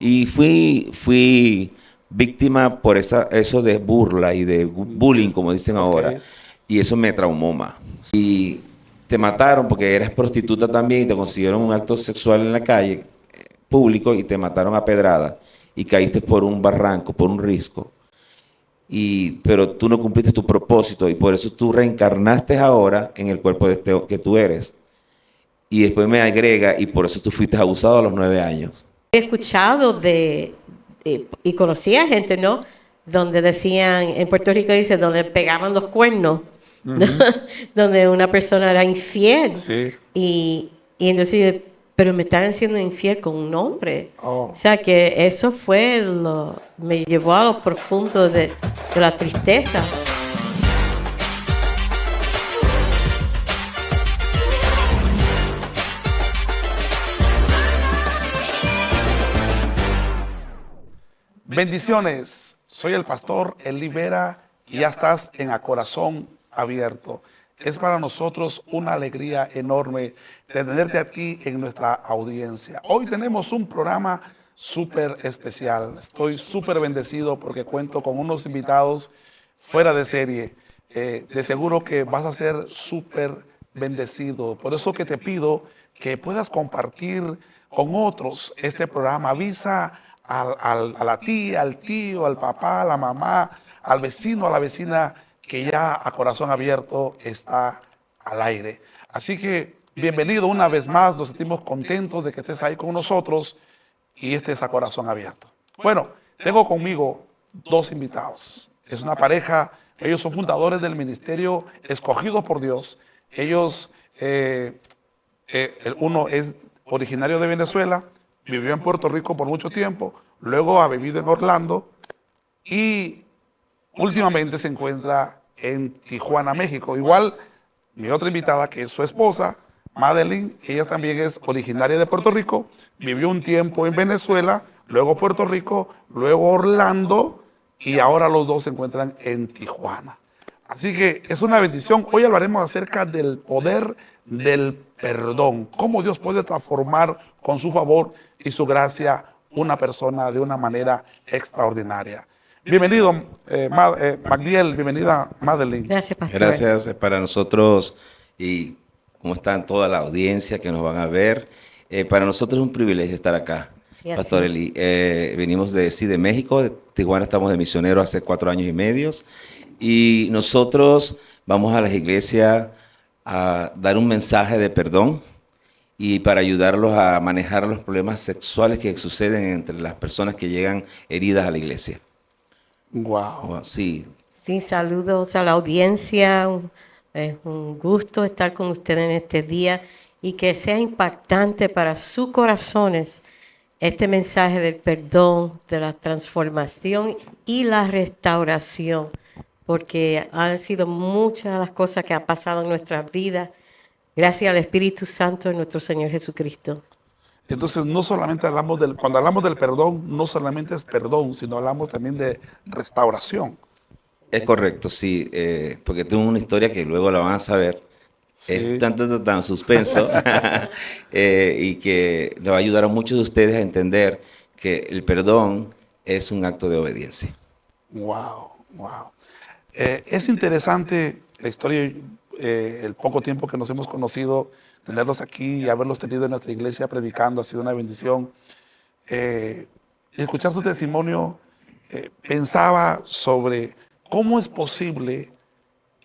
Y fui víctima por eso de burla y de bullying, como dicen Ok. ahora. Y eso me traumó más. Y te mataron porque eras prostituta también y te consiguieron un acto sexual en la calle, público, y te mataron a pedrada. Y caíste por un barranco, por un risco. Pero tú no cumpliste tu propósito y por eso tú reencarnaste ahora en el cuerpo que tú eres. Y después me agrega y por eso tú fuiste abusado a los 9 años. He escuchado y conocía gente, ¿no? Donde decían, en Puerto Rico dice, donde pegaban los cuernos, ¿no? Donde una persona era infiel. Sí. Y entonces, pero me estaban siendo infiel con un hombre. Oh. O sea que eso me llevó a lo profundo de la tristeza. Bendiciones. Soy el pastor Eli Vera y ya estás en A Corazón Abierto. Es para nosotros una alegría enorme de tenerte aquí en nuestra audiencia. Hoy tenemos un programa súper especial. Estoy súper bendecido porque cuento con unos invitados fuera de serie. De seguro que vas a ser súper bendecido. Por eso que te pido que puedas compartir con otros este programa. Avisa a la tía, al tío, al papá, a la mamá, al vecino, a la vecina, que ya A Corazón Abierto está al aire. Así que bienvenido una vez más, nos sentimos contentos de que estés ahí con nosotros y este es A Corazón Abierto. Bueno, tengo conmigo dos invitados. Es una pareja, ellos son fundadores del ministerio Escogidos por Dios. Ellos, uno es originario de Venezuela, vivió en Puerto Rico por mucho tiempo, luego ha vivido en Orlando y últimamente se encuentra en Tijuana, México. Igual mi otra invitada, que es su esposa, Madeline, ella también es originaria de Puerto Rico, vivió un tiempo en Venezuela, luego Puerto Rico, luego Orlando y ahora los dos se encuentran en Tijuana. Así que es una bendición. Hoy hablaremos acerca del poder del perdón, cómo Dios puede transformar con su favor y su gracia una persona de una manera extraordinaria. Bienvenido, Magdiel, bienvenida, Madeline. Gracias, pastor. Gracias para nosotros y como están toda la audiencia que nos van a ver. Para nosotros es un privilegio estar acá, Sí, así. Pastor Eli. Venimos de México, de Tijuana, estamos de misionero hace 4 años y medio. Y nosotros vamos a las iglesias a dar un mensaje de perdón y para ayudarlos a manejar los problemas sexuales que suceden entre las personas que llegan heridas a la iglesia. Wow. Sí, Sí, saludos a la audiencia. Es un gusto estar con ustedes en este día y que sea impactante para sus corazones este mensaje del perdón, de la transformación y la restauración, porque han sido muchas las cosas que han pasado en nuestras vidas gracias al Espíritu Santo de nuestro Señor Jesucristo. Entonces, no solamente cuando hablamos del perdón, no solamente es perdón, sino hablamos también de restauración. es correcto, sí, porque tengo una historia que luego la van a saber. Sí. Es tan suspenso y que le va a ayudar a muchos de ustedes a entender que el perdón es un acto de obediencia. Wow, wow. Es interesante la historia, el poco tiempo que nos hemos conocido, tenerlos aquí y haberlos tenido en nuestra iglesia predicando ha sido una bendición. Escuchar su testimonio, pensaba sobre cómo es posible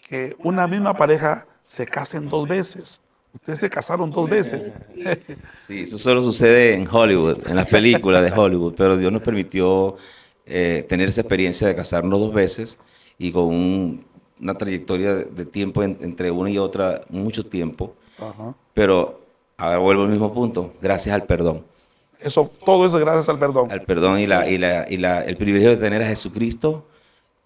que una misma pareja se casen 2 veces. Ustedes se casaron 2 veces. Sí, eso solo sucede en Hollywood, en las películas de Hollywood, pero Dios nos permitió tener esa experiencia de casarnos 2 veces y con una trayectoria de tiempo entre una y otra, mucho tiempo. Ajá. Pero ahora vuelvo al mismo punto, gracias al perdón. Todo eso es gracias al perdón. Al perdón y el privilegio de tener a Jesucristo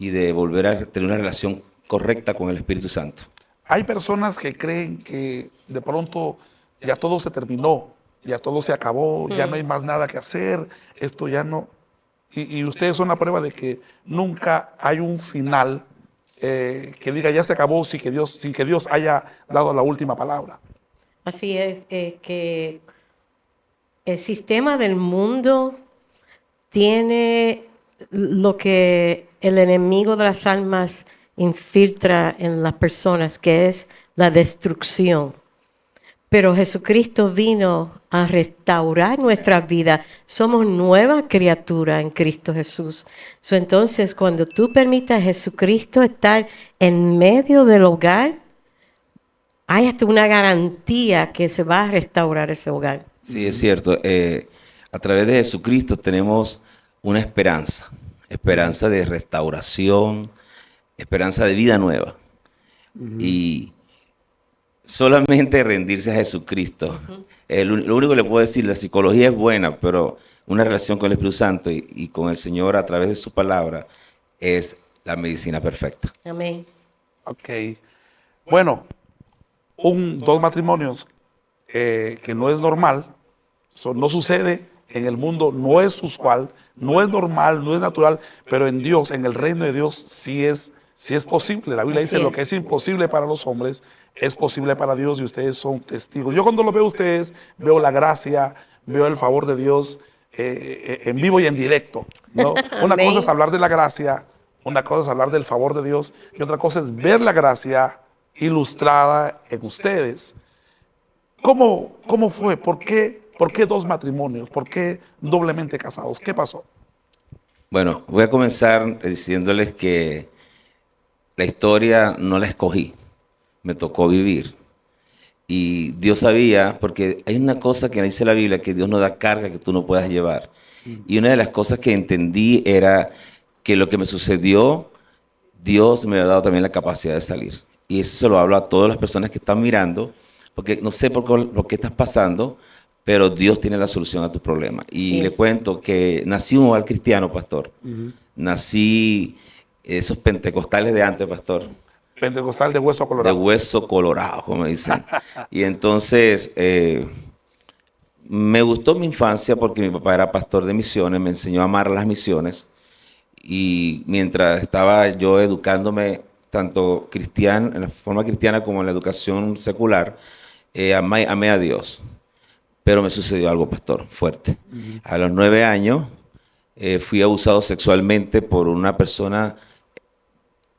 y de volver a tener una relación correcta con el Espíritu Santo. Hay personas que creen que de pronto ya todo se terminó, ya todo se acabó, ya no hay más nada que hacer, esto ya no. Y ustedes son la prueba de que nunca hay un final que diga ya se acabó sin que Dios haya dado la última palabra. Así es, que el sistema del mundo tiene lo que el enemigo de las almas infiltra en las personas, que es la destrucción. Pero Jesucristo vino a restaurar nuestras vidas. Somos nueva criatura en Cristo Jesús. Entonces, cuando tú permitas a Jesucristo estar en medio del hogar, hay hasta una garantía que se va a restaurar ese hogar. Sí, es cierto. A través de Jesucristo tenemos una esperanza de restauración, esperanza de vida nueva. Y solamente rendirse a Jesucristo. Lo único que le puedo decir, la psicología es buena, pero una relación con el Espíritu Santo y con el Señor a través de su palabra es la medicina perfecta. Amén. Ok. Bueno, dos matrimonios que no es normal, eso no sucede en el mundo, no es usual, no es normal, no es natural, pero en Dios, en el reino de Dios, sí es posible. La Biblia Así dice lo es. que es imposible para los hombres, es posible para Dios y ustedes son testigos. Yo cuando lo veo a ustedes, veo la gracia, veo el favor de Dios en vivo y en directo, ¿no? Una Amén. cosa es hablar de la gracia, una cosa es hablar del favor de Dios y otra cosa es ver la gracia ilustrada en ustedes. ¿Cómo fue? ¿Por qué dos matrimonios? ¿Por qué doblemente casados? ¿Qué pasó? Bueno, voy a comenzar diciéndoles que la historia no la escogí, me tocó vivir. Y Dios sabía, porque hay una cosa que dice la Biblia, que Dios no da carga que tú no puedas llevar. Y una de las cosas que entendí era que lo que me sucedió, Dios me había dado también la capacidad de salir. Y eso se lo hablo a todas las personas que están mirando, porque no sé por qué estás pasando, pero Dios tiene la solución a tu problema. Y Así le es. cuento que nací un hogar cristiano, pastor. Nací esos pentecostales de antes, pastor. Pentecostal de hueso De colorado. hueso colorado, como dicen. Y entonces me gustó mi infancia porque mi papá era pastor de misiones, me enseñó a amar las misiones. Y mientras estaba yo educándome, tanto en la forma cristiana como en la educación secular, amé a Dios. Pero me sucedió algo, pastor, fuerte. A los 9 años fui abusado sexualmente por una persona,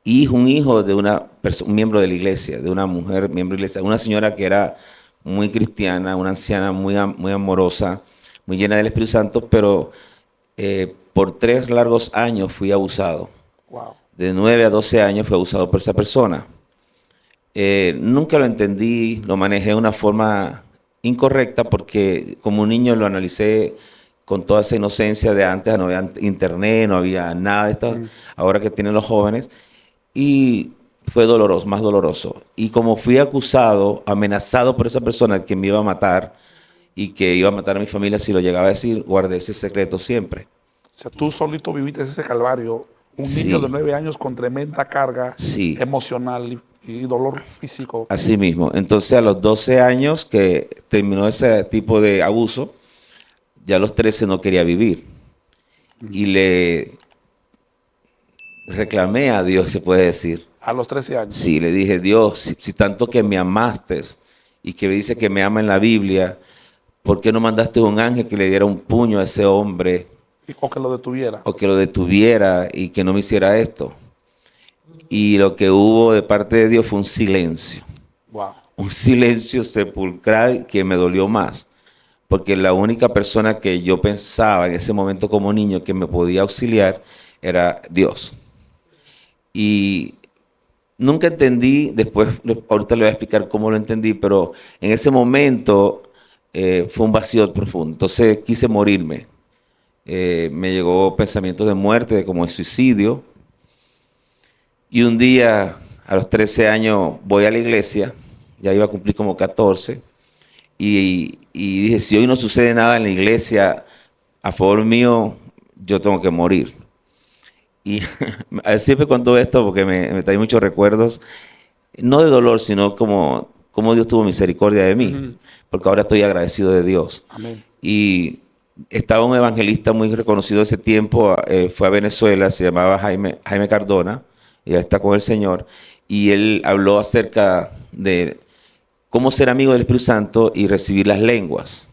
un hijo de un miembro de la iglesia, de una mujer miembro de la iglesia, una señora que era muy cristiana, una anciana muy amorosa, muy llena del Espíritu Santo, pero por 3 largos años fui abusado. Wow. De 9 a 12 años fui abusado por esa persona. Nunca lo entendí, lo manejé de una forma incorrecta porque como un niño lo analicé con toda esa inocencia de antes, no había internet, no había nada de esto, ahora que tienen los jóvenes, y fue doloroso, más doloroso. Y como fui acusado, amenazado por esa persona que me iba a matar y que iba a matar a mi familia si lo llegaba a decir, guardé ese secreto siempre. O sea, tú solito viviste ese calvario. Un Sí. niño de 9 años con tremenda carga Sí. emocional y dolor físico. Así mismo. Entonces, a los 12 años que terminó ese tipo de abuso, ya a los 13 no quería vivir. Y le reclamé a Dios, se puede decir. A los 13 años. Sí, le dije, Dios, si tanto que me amaste y que me dice que me ama en la Biblia, ¿por qué no mandaste un ángel que le diera un puño a ese hombre O que lo detuviera. o que lo detuviera y que no me hiciera esto? Y lo que hubo de parte de Dios fue un silencio. Wow. Un silencio sepulcral que me dolió más, porque la única persona que yo pensaba en ese momento como niño que me podía auxiliar era Dios. Y nunca entendí, ahorita le voy a explicar cómo lo entendí, pero en ese momento fue un vacío profundo. Entonces quise morirme. Me llegó pensamientos de muerte, como de suicidio. Y un día, a los 13 años, voy a la iglesia, ya iba a cumplir como 14, y dije, si hoy no sucede nada en la iglesia a favor mío, yo tengo que morir. Y siempre cuento esto porque me trae muchos recuerdos, no de dolor, sino como Dios tuvo misericordia de mí, porque ahora estoy agradecido de Dios. Amén. Y estaba un evangelista muy reconocido de ese tiempo, fue a Venezuela, se llamaba Jaime Cardona, ya está con el Señor, y él habló acerca de cómo ser amigo del Espíritu Santo y recibir las lenguas.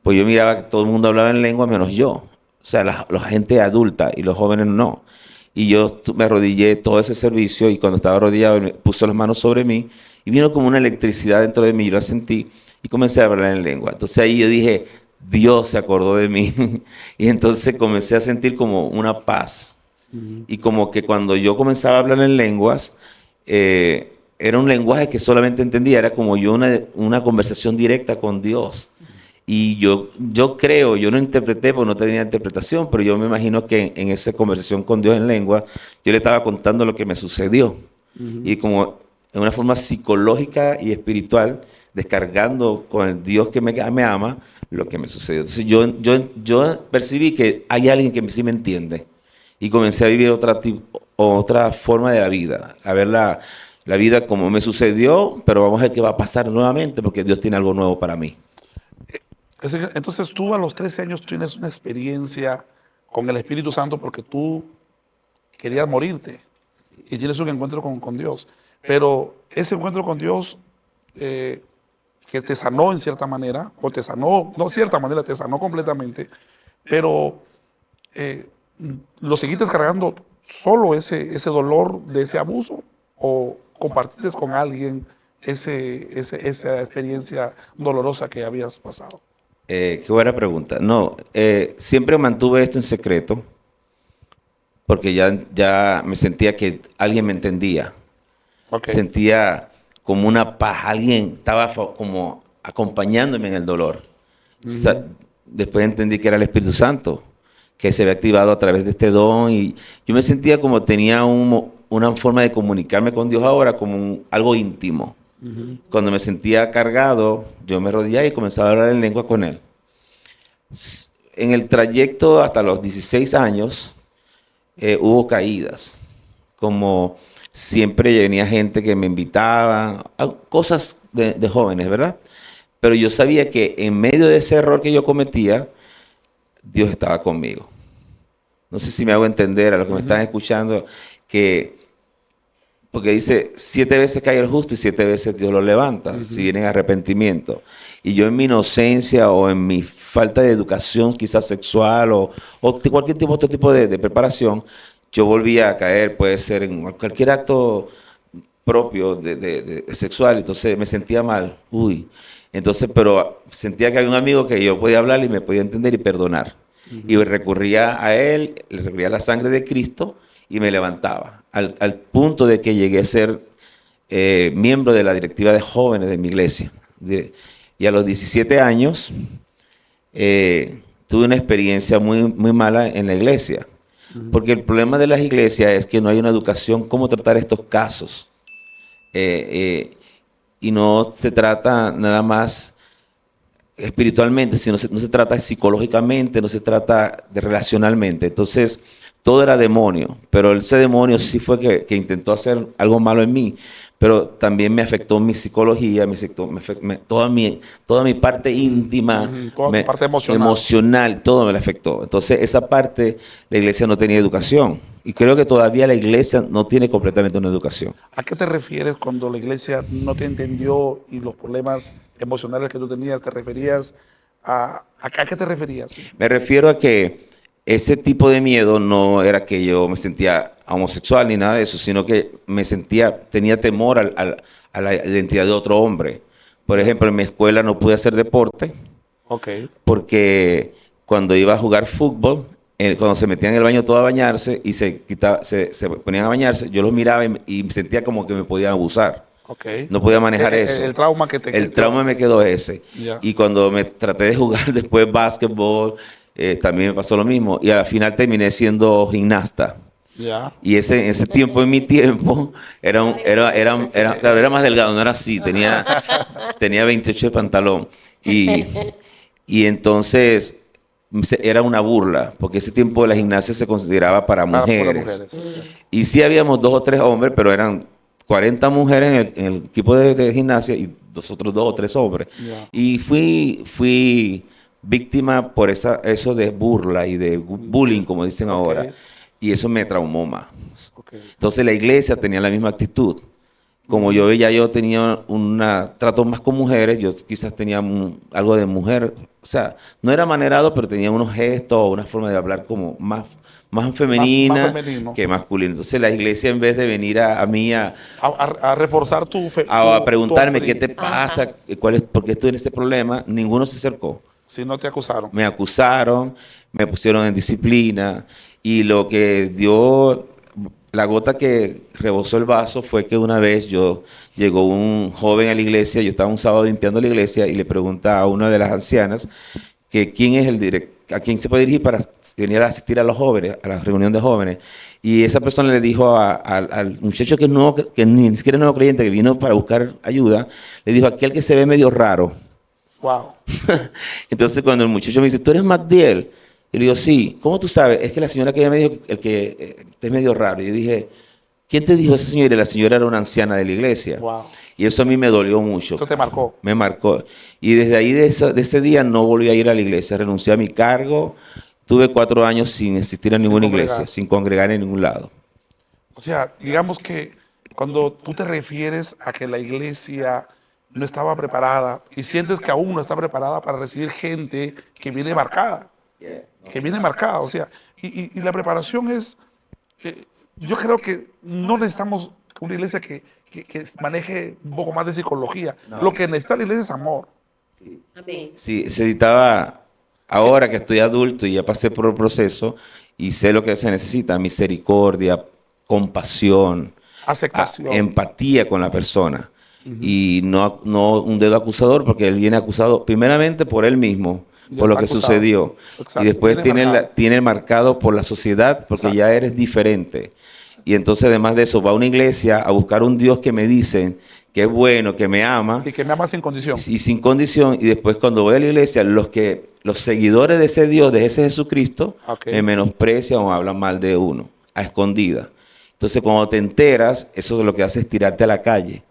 Pues yo miraba que todo el mundo hablaba en lengua menos yo. O sea, la gente adulta y los jóvenes no. Y yo me arrodillé todo ese servicio y cuando estaba arrodillado me puso las manos sobre mí y vino como una electricidad dentro de mí, yo la sentí y comencé a hablar en lengua. Entonces ahí yo dije, Dios se acordó de mí y entonces comencé a sentir como una paz. Y como que cuando yo comenzaba a hablar en lenguas, era un lenguaje que solamente entendía, era como yo una conversación directa con Dios. Y yo creo, yo no interpreté porque no tenía interpretación, pero yo me imagino que en esa conversación con Dios en lengua, yo le estaba contando lo que me sucedió. Y como en una forma psicológica y espiritual, descargando con el Dios que me ama, lo que me sucedió. Entonces yo percibí que hay alguien que sí me entiende. Y comencé a vivir otra forma de la vida, a ver la vida como me sucedió, pero vamos a ver qué va a pasar nuevamente, porque Dios tiene algo nuevo para mí. Entonces tú a los 13 años tienes una experiencia con el Espíritu Santo porque tú querías morirte y tienes un encuentro con Dios. Pero ese encuentro con Dios que te sanó en cierta manera, o te sanó, no cierta manera, te sanó completamente, pero ¿lo seguiste cargando solo ese dolor de ese abuso o compartiste con alguien esa experiencia dolorosa que habías pasado? Qué buena pregunta. No, siempre mantuve esto en secreto porque ya me sentía que alguien me entendía. Okay. Sentía como una paz, alguien estaba como acompañándome en el dolor. Después entendí que era el Espíritu Santo, que se había activado a través de este don y yo me sentía como tenía una forma de comunicarme con Dios ahora como algo íntimo. Cuando me sentía cargado, yo me arrodillaba y comenzaba a hablar en lengua con él. En el trayecto hasta los 16 años hubo caídas, como siempre venía gente que me invitaba, a cosas de jóvenes, ¿verdad? Pero yo sabía que en medio de ese error que yo cometía, Dios estaba conmigo. No sé si me hago entender a los que me están escuchando, porque dice, 7 veces cae el justo y 7 veces Dios lo levanta, si viene en arrepentimiento. Y yo en mi inocencia o en mi falta de educación, quizás sexual o de cualquier otro tipo de preparación, yo volvía a caer, puede ser en cualquier acto propio de sexual, entonces me sentía mal. Entonces, pero sentía que había un amigo que yo podía hablar y me podía entender y perdonar. Y recurría a él, le recurría a la sangre de Cristo y me levantaba, al punto de que llegué a ser miembro de la directiva de jóvenes de mi iglesia. Y a los 17 años tuve una experiencia muy, muy mala en la iglesia, porque el problema de las iglesias es que no hay una educación cómo tratar estos casos. Y no se trata nada más espiritualmente, sino no se trata psicológicamente, no se trata de relacionalmente. Entonces, todo era demonio, pero ese demonio sí fue que intentó hacer algo malo en mí, pero también me afectó mi psicología, toda mi parte íntima, toda tu parte emocional, todo me la afectó. Entonces, esa parte, la iglesia no tenía educación. Y creo que todavía la iglesia no tiene completamente una educación. ¿A qué te refieres cuando la iglesia no te entendió y los problemas emocionales que tú tenías, te referías ¿a qué te referías? Me refiero a que ese tipo de miedo no era que yo me sentía homosexual ni nada de eso, sino que tenía temor a la identidad de otro hombre. Por ejemplo, en mi escuela no pude hacer deporte porque cuando iba a jugar fútbol, cuando se metían en el baño todo a bañarse y se ponían a bañarse, yo los miraba y me sentía como que me podían abusar. No podía manejar eso. El trauma que te El trauma me quedó ese. Yeah. Y cuando me traté de jugar después básquetbol, también me pasó lo mismo. Y al final terminé siendo gimnasta. Yeah. Y ese tiempo, en mi tiempo, claro, era más delgado, no era así. Tenía 28 de pantalón. Y entonces era una burla, porque ese tiempo la gimnasia se consideraba para mujeres. Y sí habíamos 2 o 3 hombres, pero eran 40 mujeres en el equipo de gimnasia y nosotros 2 o 3 hombres. Yeah. Y fui víctima por eso de burla y de bullying, como dicen ahora. Y eso me traumó más. Entonces la iglesia tenía la misma actitud. Como yo tenía un trato más con mujeres, yo quizás tenía algo de mujer o sea, no era manerado, pero tenía unos gestos o una forma de hablar como más femenina más femenino. que masculina. Entonces la iglesia, en vez de venir a mí A reforzar a tu preguntarme qué te hombría. pasa, por qué estoy en ese problema, ninguno se acercó. Si no te acusaron. Me acusaron, me pusieron en disciplina y lo que dio, la gota que rebosó el vaso fue que una vez llegó un joven a la iglesia, yo estaba un sábado limpiando la iglesia y le pregunta a una de las ancianas que quién es a quién se puede dirigir para venir a asistir a los jóvenes, a la reunión de jóvenes. Y esa persona le dijo al muchacho que, no, que ni siquiera es nuevo creyente, que vino para buscar ayuda, le dijo, aquel que se ve medio raro. Wow. Entonces cuando el muchacho me dice, ¿tú eres Magdiel? Y le digo, sí. ¿Cómo tú sabes? Es que la señora que ella me dijo el que es medio raro. Y yo dije, ¿quién te dijo esa señora? Y la señora era una anciana de la iglesia. Wow. Y eso a mí me dolió mucho. Eso te marcó. Me marcó. Y desde ahí, de ese día, no volví a ir a la iglesia. Renuncié a mi cargo. Tuve 4 años sin asistir a ninguna iglesia, sin congregar en ningún lado. O sea, digamos que cuando tú te refieres a que la iglesia no estaba preparada y sientes que aún no está preparada para recibir gente que viene marcada, o sea, y la preparación es, yo creo que no necesitamos una iglesia que maneje un poco más de psicología. No. Lo que necesita la iglesia es amor. Amén. Sí, necesitaba, ahora que estoy adulto y ya pasé por el proceso y sé lo que se necesita, misericordia, compasión, Aceptación. empatía con la persona. Y no un dedo acusador, porque él viene acusado primeramente por él mismo, Ya por lo está que acusado. sucedió. Exacto. Y después Viene marcado. tiene marcado por la sociedad, porque Exacto. ya eres diferente. Y entonces, además de eso, va a una iglesia a buscar un Dios que me dicen que es bueno, que me ama, Y que me ama sin condición. y sin condición. Y después, cuando voy a la iglesia, los seguidores de ese Dios, de ese Jesucristo, Ok. me menosprecian o hablan mal de uno, a escondida. Entonces, cuando te enteras, eso es lo que hace es tirarte a la calle.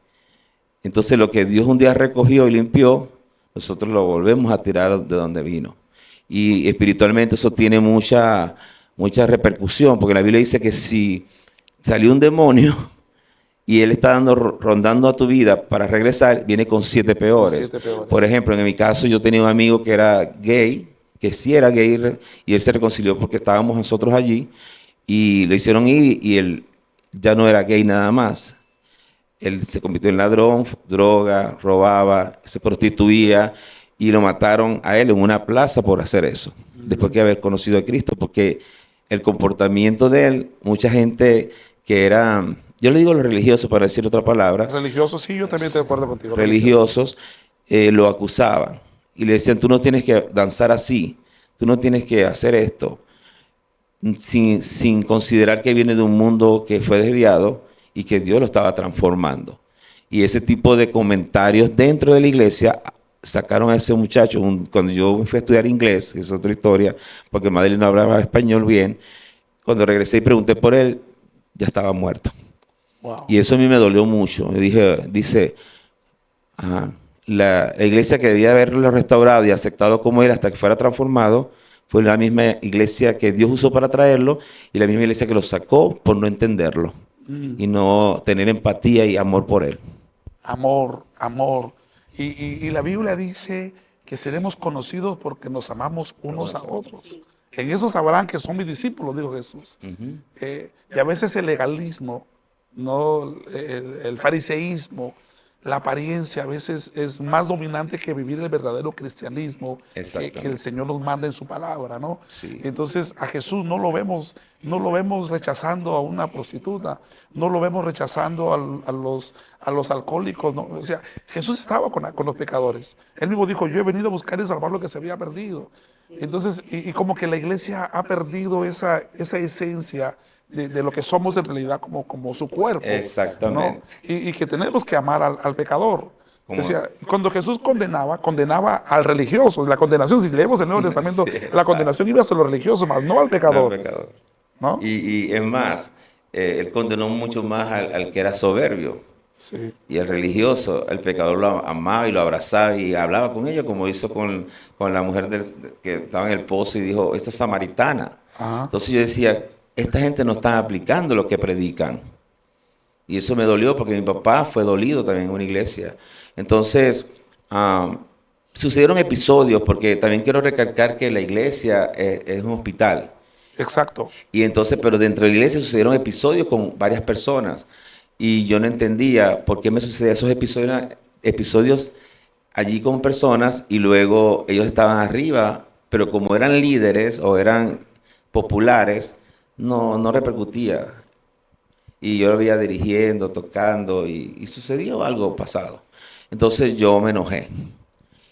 Entonces, lo que Dios un día recogió y limpió, nosotros lo volvemos a tirar de donde vino. Y espiritualmente eso tiene mucha repercusión, porque la Biblia dice que si salió un demonio y él está rondando a tu vida para regresar, viene con 7 peores. 7 peores. Por ejemplo, en mi caso yo tenía un amigo que era gay, que sí era gay, y él se reconcilió porque estábamos nosotros allí, y lo hicieron ir, y él ya no era gay nada más. Él se convirtió en ladrón, droga, robaba, se prostituía, y lo mataron a él en una plaza por hacer eso, después de haber conocido a Cristo, porque el comportamiento de él, mucha gente que era, yo le digo los religiosos para decir otra palabra, Religioso, sí, yo también estoy de acuerdo contigo. religiosos, lo acusaban y le decían, tú no tienes que danzar así, tú no tienes que hacer esto, sin considerar que viene de un mundo que fue desviado y que Dios lo estaba transformando. Y ese tipo de comentarios dentro de la iglesia sacaron a ese muchacho, cuando yo fui a estudiar inglés, que es otra historia, porque Madeline no hablaba español bien, cuando regresé y pregunté por él, ya estaba muerto. Wow. Y eso a mí me dolió mucho. Dice, la iglesia que debía haberlo restaurado y aceptado como era hasta que fuera transformado, fue la misma iglesia que Dios usó para traerlo y la misma iglesia que lo sacó por no entenderlo y no tener empatía y amor por él. Amor, amor. Y la Biblia dice que seremos conocidos porque nos amamos unos a otros. En eso sabrán que son mis discípulos, dijo Jesús. Y a veces el legalismo, no el fariseísmo, la apariencia a veces es más dominante que vivir el verdadero cristianismo que el Señor nos manda en su palabra, ¿no? Sí. Entonces a Jesús no lo vemos rechazando a una prostituta, no lo vemos rechazando a los alcohólicos, ¿no? O sea, Jesús estaba con los pecadores. Él mismo dijo, yo he venido a buscar y salvar lo que se había perdido. Entonces, y como que la iglesia ha perdido esa esencia de lo que somos en realidad como su cuerpo. Exactamente. ¿no? Y que tenemos que amar al pecador. O sea, cuando Jesús condenaba al religioso. La condenación, si leemos el Nuevo Testamento, Sí, la condenación iba hacia los religiosos, más no al pecador. No, pecador. ¿no? Y es más, él condenó mucho más al que era soberbio. Sí. Y el religioso, el pecador lo amaba y lo abrazaba y hablaba con ellos, como hizo con la mujer que estaba en el pozo y dijo, esta es samaritana. Ajá. Entonces yo decía, esta gente no está aplicando lo que predican. Y eso me dolió porque mi papá fue dolido también en una iglesia. Entonces, sucedieron episodios, porque también quiero recalcar que la iglesia es un hospital. Exacto. Y entonces, pero dentro de la iglesia sucedieron episodios con varias personas. Y yo no entendía por qué me sucedían esos episodios allí con personas y luego ellos estaban arriba, pero como eran líderes o eran populares, no repercutía. Y yo lo veía dirigiendo, tocando y sucedió algo pasado. Entonces yo me enojé.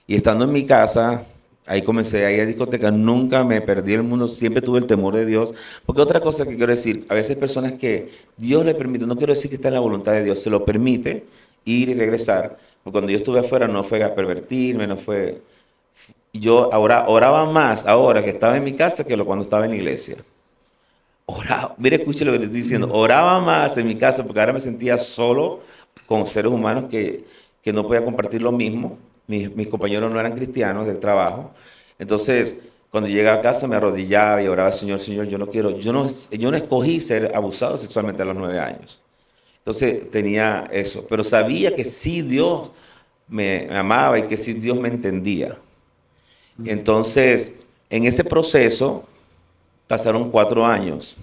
Y estando en mi casa, ahí comencé a ir a discotecas, nunca me perdí el mundo, siempre tuve el temor de Dios. Porque otra cosa que quiero decir, a veces personas que Dios le permite, no quiero decir que está en la voluntad de Dios, se lo permite ir y regresar. Porque cuando yo estuve afuera no fue a pervertirme, no fue... Yo ahora oraba más ahora que estaba en mi casa que cuando estaba en la iglesia. Oraba, mire, escuche lo que le estoy diciendo, oraba más en mi casa porque ahora me sentía solo con seres humanos que no podía compartir lo mismo. Mis compañeros no eran cristianos del trabajo. Entonces, cuando llegaba a casa me arrodillaba y oraba, Señor, yo no quiero, yo no escogí ser abusado sexualmente a los 9 años. Entonces tenía eso, pero sabía que sí Dios me amaba y que sí Dios me entendía. Entonces, en ese proceso pasaron 4 años,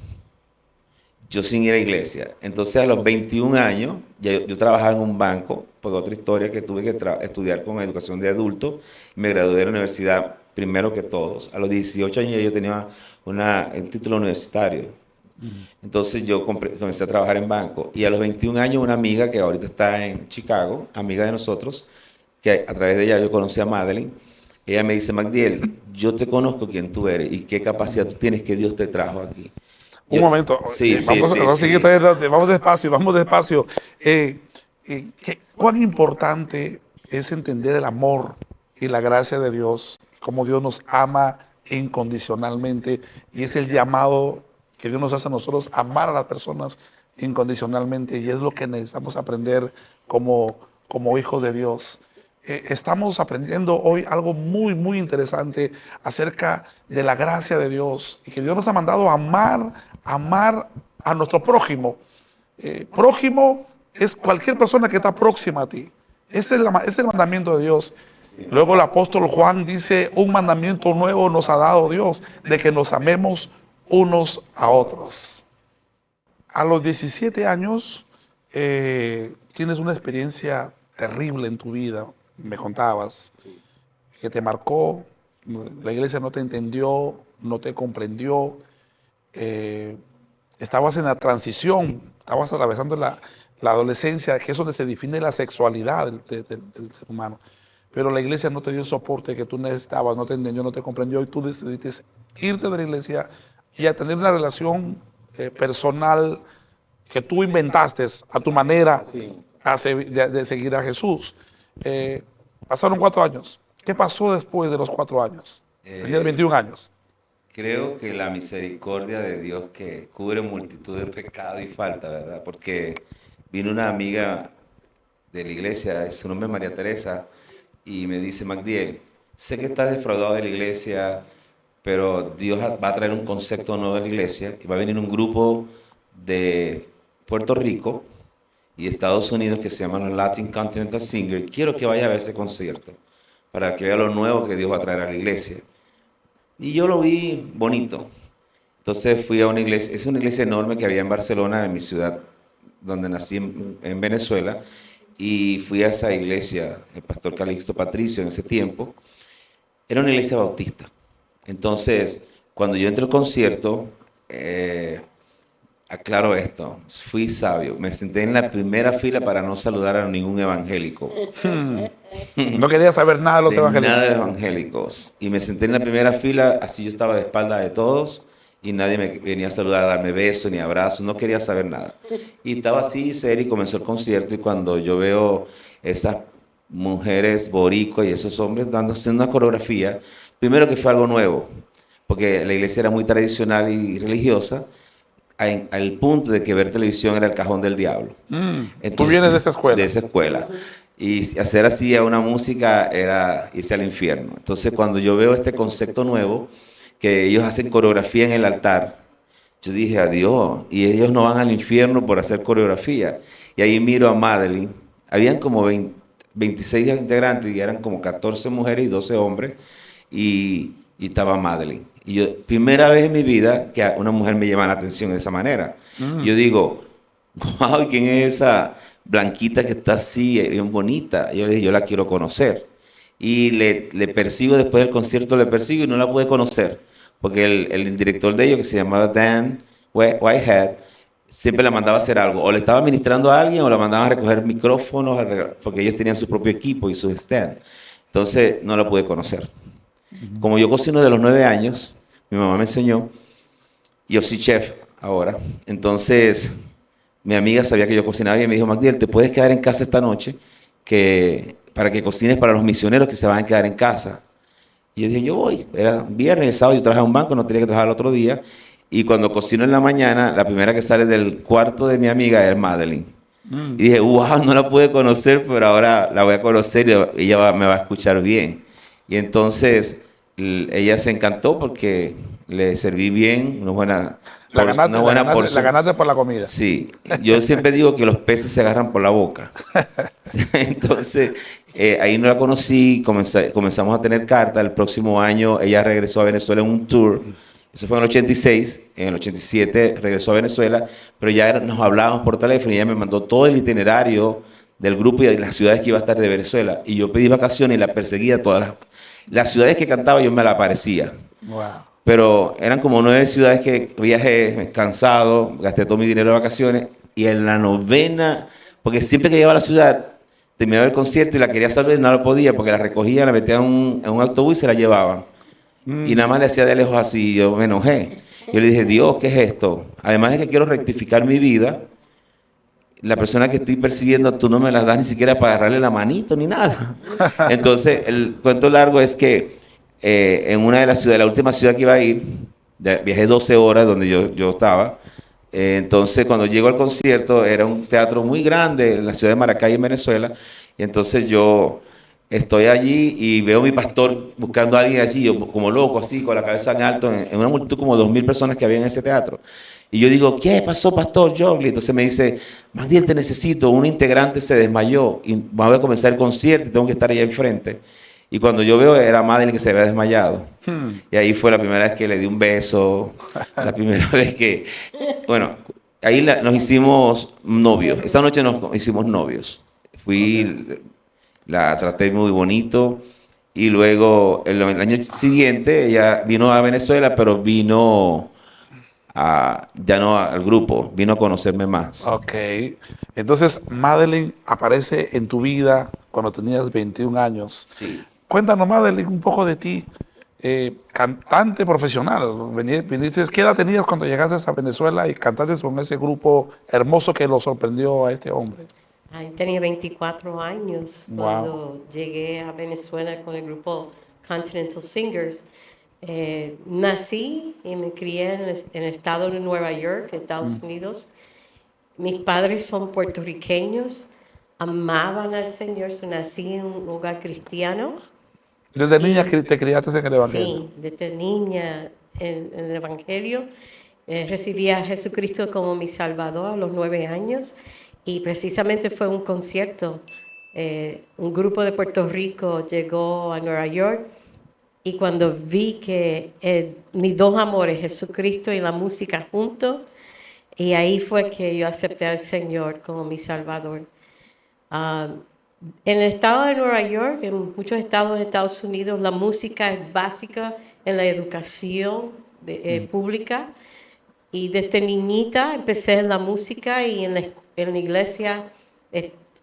yo sin ir a iglesia. Entonces a los 21 años, yo trabajaba en un banco, por otra historia que tuve que estudiar con educación de adultos. Me gradué de la universidad primero que todos. A los 18 años yo tenía un título universitario. Entonces yo comencé a trabajar en banco. Y a los 21 años una amiga que ahorita está en Chicago, amiga de nosotros, que a través de ella yo conocí a Madeline. Ella me dice, Magdiel, yo te conozco quién tú eres y qué capacidad tú tienes que Dios te trajo aquí. Un momento, vamos despacio. ¿Cuán importante es entender el amor y la gracia de Dios, cómo Dios nos ama incondicionalmente y es el llamado que Dios nos hace a nosotros, amar a las personas incondicionalmente, y es lo que necesitamos aprender como hijos de Dios? Estamos aprendiendo hoy algo muy, muy interesante acerca de la gracia de Dios y que Dios nos ha mandado a amar a nuestro prójimo. Prójimo es cualquier persona que está próxima a ti. Es el mandamiento de Dios. Sí. Luego el apóstol Juan dice, un mandamiento nuevo nos ha dado Dios, de que nos amemos unos a otros. A los 17 años tienes una experiencia terrible en tu vida. Me contabas, que te marcó, la iglesia no te entendió, no te comprendió, estabas en la transición, estabas atravesando la adolescencia, que es donde se define la sexualidad del ser humano, pero la iglesia no te dio el soporte que tú necesitabas, no te entendió, no te comprendió, y tú decidiste irte de la iglesia y a tener una relación personal que tú inventaste a tu manera de seguir a Jesús. Pasaron 4 años. ¿Qué pasó después de los 4 años? Tenías 21 años. Creo que la misericordia de Dios que cubre multitud de pecados y falta, ¿verdad? Porque vino una amiga de la iglesia, su nombre es María Teresa, y me dice, Magdiel, sé que estás defraudado de la iglesia, pero Dios va a traer un concepto nuevo de la iglesia, y va a venir un grupo de Puerto Rico y Estados Unidos que se llaman los Latin Continental Singers. Quiero que vaya a ver ese concierto para que vea lo nuevo que Dios va a traer a la iglesia. Y yo lo vi bonito. Entonces fui a una iglesia, es una iglesia enorme que había en Barcelona, en mi ciudad, donde nací en Venezuela, y fui a esa iglesia, el pastor Calixto Patricio en ese tiempo. Era una iglesia bautista. Entonces, cuando yo entré al concierto, aclaro esto, fui sabio. Me senté en la primera fila para no saludar a ningún evangélico. No quería saber nada de los evangélicos. Nada de los evangélicos. Y me senté en la primera fila, así yo estaba de espalda de todos y nadie me venía a saludar, a darme besos ni abrazos, no quería saber nada. Y estaba así serio y comenzó el concierto, y cuando yo veo esas mujeres boricuas y esos hombres dándose una coreografía, primero que fue algo nuevo, porque la iglesia era muy tradicional y religiosa, al punto de que ver televisión era el cajón del diablo. Entonces, tú vienes de esa escuela. De esa escuela. Y hacer así a una música era irse al infierno. Entonces, cuando yo veo este concepto nuevo, que ellos hacen coreografía en el altar, yo dije, adiós, y ellos no van al infierno por hacer coreografía. Y ahí miro a Madeline, habían como 20, 26 integrantes y eran como 14 mujeres y 12 hombres y estaba Madeline. Y yo, primera vez en mi vida que una mujer me llama la atención de esa manera. Y yo digo, wow, ¿quién es esa blanquita que está así, bien bonita? Y yo le dije, yo la quiero conocer. Y le persigo después del concierto, le persigo y no la pude conocer. Porque el director de ellos, que se llamaba Dan Whitehead, siempre la mandaba a hacer algo. O le estaba ministrando a alguien o la mandaban a recoger micrófonos, porque ellos tenían su propio equipo y su stand. Entonces no la pude conocer. Como yo cocino de los 9 años, mi mamá me enseñó, yo soy chef ahora, entonces mi amiga sabía que yo cocinaba y me dijo, Magdiel, te puedes quedar en casa esta noche para que cocines para los misioneros que se van a quedar en casa. Y yo dije, yo voy. Era viernes, el sábado yo trabajaba en un banco, no tenía que trabajar el otro día. Y cuando cocino en la mañana, la primera que sale del cuarto de mi amiga es Madeline. Y dije, wow, no la pude conocer, pero ahora la voy a conocer y ella me va a escuchar bien. Y entonces ella se encantó porque le serví bien, una buena La porción. ganaste por la comida. Sí, yo siempre digo que los peces se agarran por la boca. Entonces, ahí no la conocí, comenzamos a tener carta. El próximo año ella regresó a Venezuela en un tour. Eso fue en el 86, en el 87 regresó a Venezuela, pero ya nos hablábamos por teléfono y ella me mandó todo el itinerario del grupo y de las ciudades que iba a estar de Venezuela. Y yo pedí vacaciones y la perseguía todas las ciudades que cantaba, yo me la aparecía. Wow. Pero eran como 9 ciudades que viajé cansado, gasté todo mi dinero de vacaciones y en la novena, porque siempre que llegaba a la ciudad, terminaba el concierto y la quería salvar y no la podía porque la recogían, la metían en un autobús y se la llevaban. Y nada más le hacía de lejos así, yo me enojé. Yo le dije, Dios, ¿qué es esto? Además de que quiero rectificar mi vida, la persona que estoy persiguiendo, tú no me la das ni siquiera para agarrarle la manito ni nada. Entonces, el cuento largo es que en una de las ciudades, la última ciudad que iba a ir, viajé 12 horas donde yo estaba. Entonces, cuando llego al concierto, era un teatro muy grande en la ciudad de Maracay, en Venezuela. Y entonces yo estoy allí y veo a mi pastor buscando a alguien allí, yo como loco, así, con la cabeza en alto, en una multitud como 2.000 personas que había en ese teatro. Y yo digo, ¿qué pasó, pastor Jogley? Entonces me dice, Magdiel, te necesito, un integrante se desmayó y voy a comenzar el concierto y tengo que estar allá enfrente. Y cuando yo veo, era Madeline que se había desmayado. Y ahí fue la primera vez que le di un beso, la primera vez que, bueno, ahí nos hicimos novios. Esa noche nos hicimos novios. La traté muy bonito. Y luego, el año siguiente, ella vino a Venezuela, pero vino ya no al grupo, vino a conocerme más. Ok. Entonces, Madeline aparece en tu vida cuando tenías 21 años. Sí. Cuéntanos, Madeline, un poco de ti. Cantante profesional. ¿Qué edad tenías cuando llegaste a Venezuela y cantaste con ese grupo hermoso que lo sorprendió a este hombre? Ahí tenía 24 años Wow. cuando llegué a Venezuela con el grupo Continental Singers. Nací y me crié en el estado de Nueva York, Estados Unidos. Mis padres son puertorriqueños, amaban al Señor, nací en un hogar cristiano. Desde niña te criaste en el Evangelio. Sí, desde niña en el Evangelio. Recibí a Jesucristo como mi Salvador a los 9 años y precisamente fue un concierto. Un grupo de Puerto Rico llegó a Nueva York y cuando vi que mis dos amores, Jesucristo y la música juntos, y ahí fue que yo acepté al Señor como mi Salvador. En el estado de Nueva York, en muchos estados de Estados Unidos, la música es básica en la educación pública. Y desde niñita empecé en la música y en la iglesia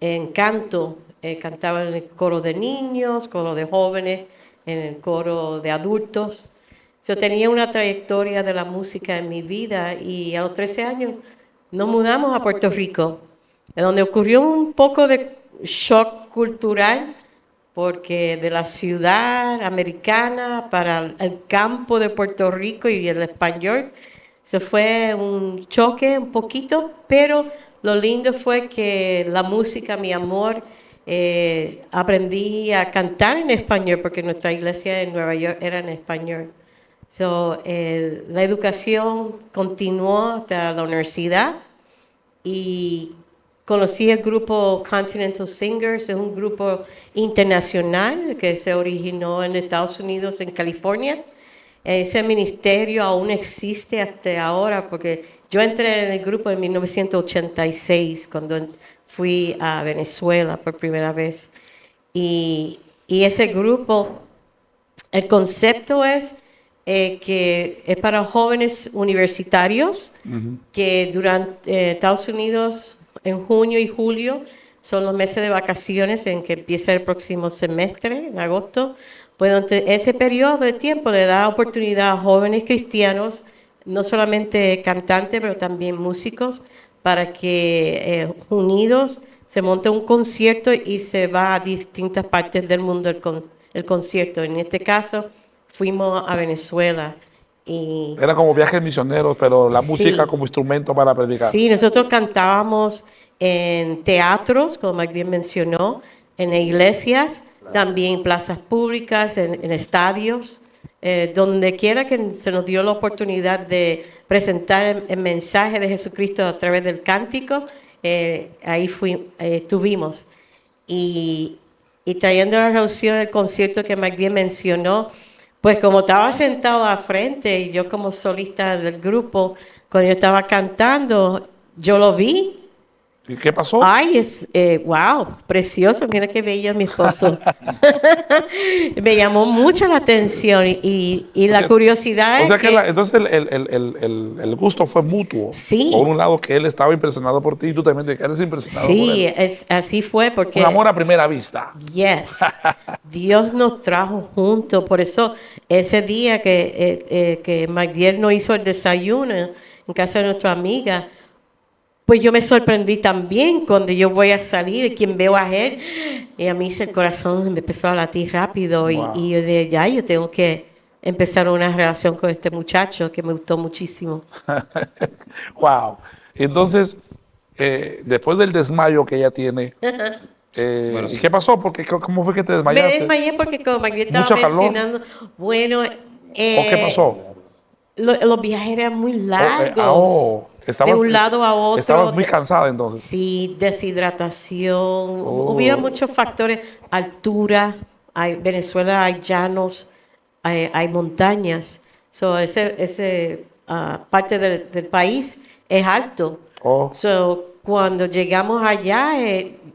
en canto. Cantaba en el coro de niños, coro de jóvenes, en el coro de adultos. Yo tenía una trayectoria de la música en mi vida y a los 13 años nos mudamos a Puerto Rico, donde ocurrió un poco de shock cultural, porque de la ciudad americana para el campo de Puerto Rico y el español, se fue un choque un poquito, pero lo lindo fue que la música, mi amor, aprendí a cantar en español, porque nuestra iglesia en Nueva York era en español. La educación continuó hasta la universidad y conocí el grupo Continental Singers, es un grupo internacional que se originó en Estados Unidos, en California. Ese ministerio aún existe hasta ahora, porque yo entré en el grupo en 1986, cuando fui a Venezuela por primera vez. Y ese grupo, el concepto es que es para jóvenes universitarios que durante Estados Unidos en junio y julio son los meses de vacaciones en que empieza el próximo semestre, en agosto. Pues ese periodo de tiempo le da oportunidad a jóvenes cristianos, no solamente cantantes, pero también músicos, para que unidos se monte un concierto y se va a distintas partes del mundo el concierto. En este caso, fuimos a Venezuela. Y Era como viajes misioneros, pero la Sí. música como instrumento para predicar. sí, nosotros cantábamos en teatros, como Magdiel mencionó, en iglesias, también en plazas públicas, en estadios, donde quiera que se nos dio la oportunidad de presentar el mensaje de Jesucristo a través del cántico, ahí estuvimos. Y trayendo a la reducción el concierto que Magdiel mencionó, pues como estaba sentado al frente y yo como solista del grupo, cuando yo estaba cantando, yo lo vi. ¿Y qué pasó? Ay, wow, precioso, mira qué bello es mi esposo. Me llamó mucho la atención y la sea- curiosidad O es sea que que entonces el gusto fue mutuo. Sí. Por un lado que él estaba impresionado por ti y tú también te quedas impresionado por sí, él. así fue porque Un amor a primera vista. yes, Dios nos trajo juntos. Por eso ese día que Magdiel nos hizo el desayuno en casa de nuestra amiga, pues yo me sorprendí también cuando yo voy a salir, quien veo a él, y a mí el corazón me empezó a latir rápido Wow. y yo dije, ya, yo tengo que empezar una relación con este muchacho que me gustó muchísimo. Wow. Entonces, después del desmayo que ella tiene, Bueno, ¿y sí. qué pasó? ¿Cómo fue que te Me desmayaste? desmayé porque como Magdiel estaba ¿Mucho calor? mencionando, bueno, ¿O qué pasó? los viajes eran muy largos, de estabas, un lado a otro. estabas muy cansada entonces. Sí, deshidratación, Oh. hubiera muchos factores, altura, Venezuela hay llanos, hay montañas, ese parte del país es alto. Oh. Cuando llegamos allá,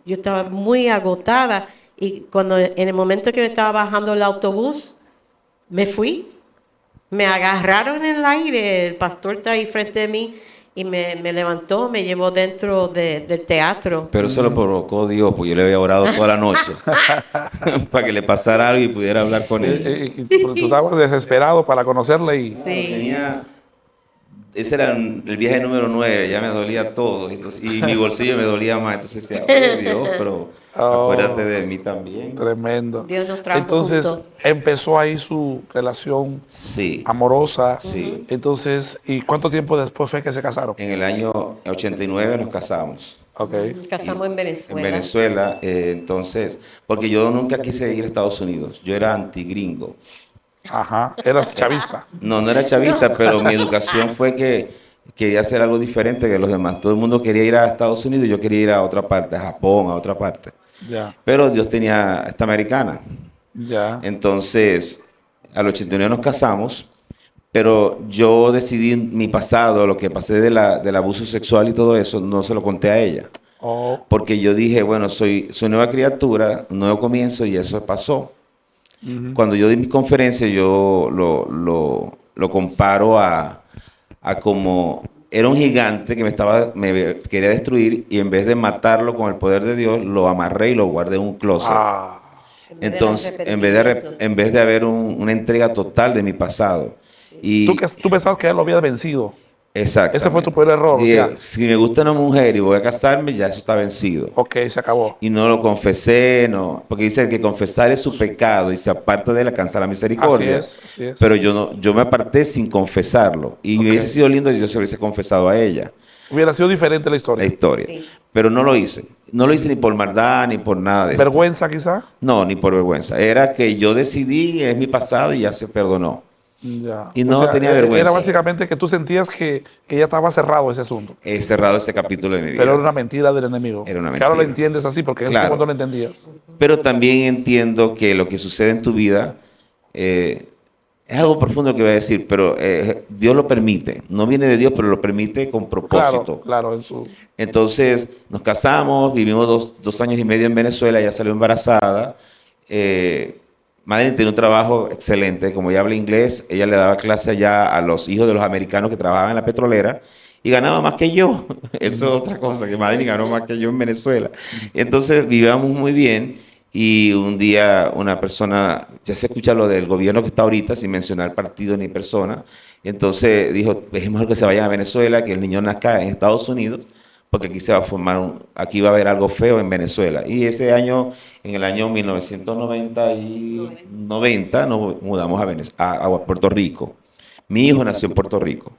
yo estaba muy agotada y cuando en el momento que me estaba bajando el autobús, me fui. Me agarraron en el aire, el pastor está ahí frente de mí y me levantó, me llevó dentro del teatro. Pero eso lo provocó Dios, porque yo le había orado toda la noche para que le pasara algo y pudiera hablar con él. Tú estabas desesperado para conocerle y Sí. Ese era el viaje número 9, ya me dolía todo, entonces, y mi bolsillo me dolía más, entonces decía, oye Dios, pero acuérdate de mí también. tremendo. Dios nos trajo Entonces juntos. empezó ahí su relación Sí, amorosa. Sí. Entonces, ¿y cuánto tiempo después fue que se casaron? en el año 89 nos casamos. Ok. Nos casamos en Venezuela. En Venezuela, entonces, porque yo nunca quise ir a Estados Unidos, yo era antigringo. Ajá. Eras chavista. No era chavista, pero mi educación fue que quería hacer algo diferente que los demás. Todo el mundo quería ir a Estados Unidos, yo quería ir a otra parte, a Japón, a otra parte. Ya. Pero Dios tenía esta americana. Ya. Entonces, al 89 nos casamos, pero yo decidí mi pasado, lo que pasé del abuso sexual y todo eso, no se lo conté a ella. Oh. Porque yo dije, bueno, soy nueva criatura, un nuevo comienzo y eso pasó. Cuando yo di mi conferencia, yo lo comparo a como era un gigante que me quería destruir y en vez de matarlo con el poder de Dios, lo amarré y lo guardé en un closet. Ah. Entonces, en vez de haber una entrega total de mi pasado. Y Tú pensabas que él lo había vencido. exacto. Ese fue tu peor error, o sea. Si me gusta una mujer y voy a casarme, ya eso está vencido. Ok, se acabó. Y no lo confesé, no, porque dice que confesar es su pecado y se aparta de él alcanza la misericordia. Así es. Pero yo me aparté sin confesarlo. Y Ok. hubiese sido lindo si yo se lo hubiese confesado a ella, Hubiera sido diferente la la historia. historia. Sí. Pero no lo hice. No lo hice ni por maldad, ni por nada de esto. ¿Vergüenza quizá? No, ni por vergüenza. Era que yo decidí, es mi pasado y ya se perdonó. Ya. Y no tenía vergüenza. Era básicamente que tú sentías que ya estaba cerrado ese asunto. He cerrado ese capítulo de mi vida. Pero era una mentira del enemigo. Era una Que ahora lo mentira. entiendes así, porque en ese Claro. momento no lo entendías. Pero también entiendo que lo que sucede en tu vida es algo profundo que voy a decir, pero Dios lo permite. No viene de Dios, pero lo permite con propósito. Claro, en su... Entonces nos casamos, vivimos dos años y medio en Venezuela, ella salió embarazada. Madeline tenía un trabajo excelente, como ella habla inglés, ella le daba clase allá a los hijos de los americanos que trabajaban en la petrolera y ganaba más que yo. Eso es otra cosa, que Madeline ganó más que yo en Venezuela. Entonces vivíamos muy bien y un día una persona, ya se escucha lo del gobierno que está ahorita, sin mencionar partido ni persona, entonces dijo, es mejor que se vayan a Venezuela, que el niño nazca en Estados Unidos, porque aquí se va a formar, aquí va a haber algo feo en Venezuela. Y ese año, en el año 1990, nos mudamos a Puerto Rico. Mi hijo nació en Puerto Rico.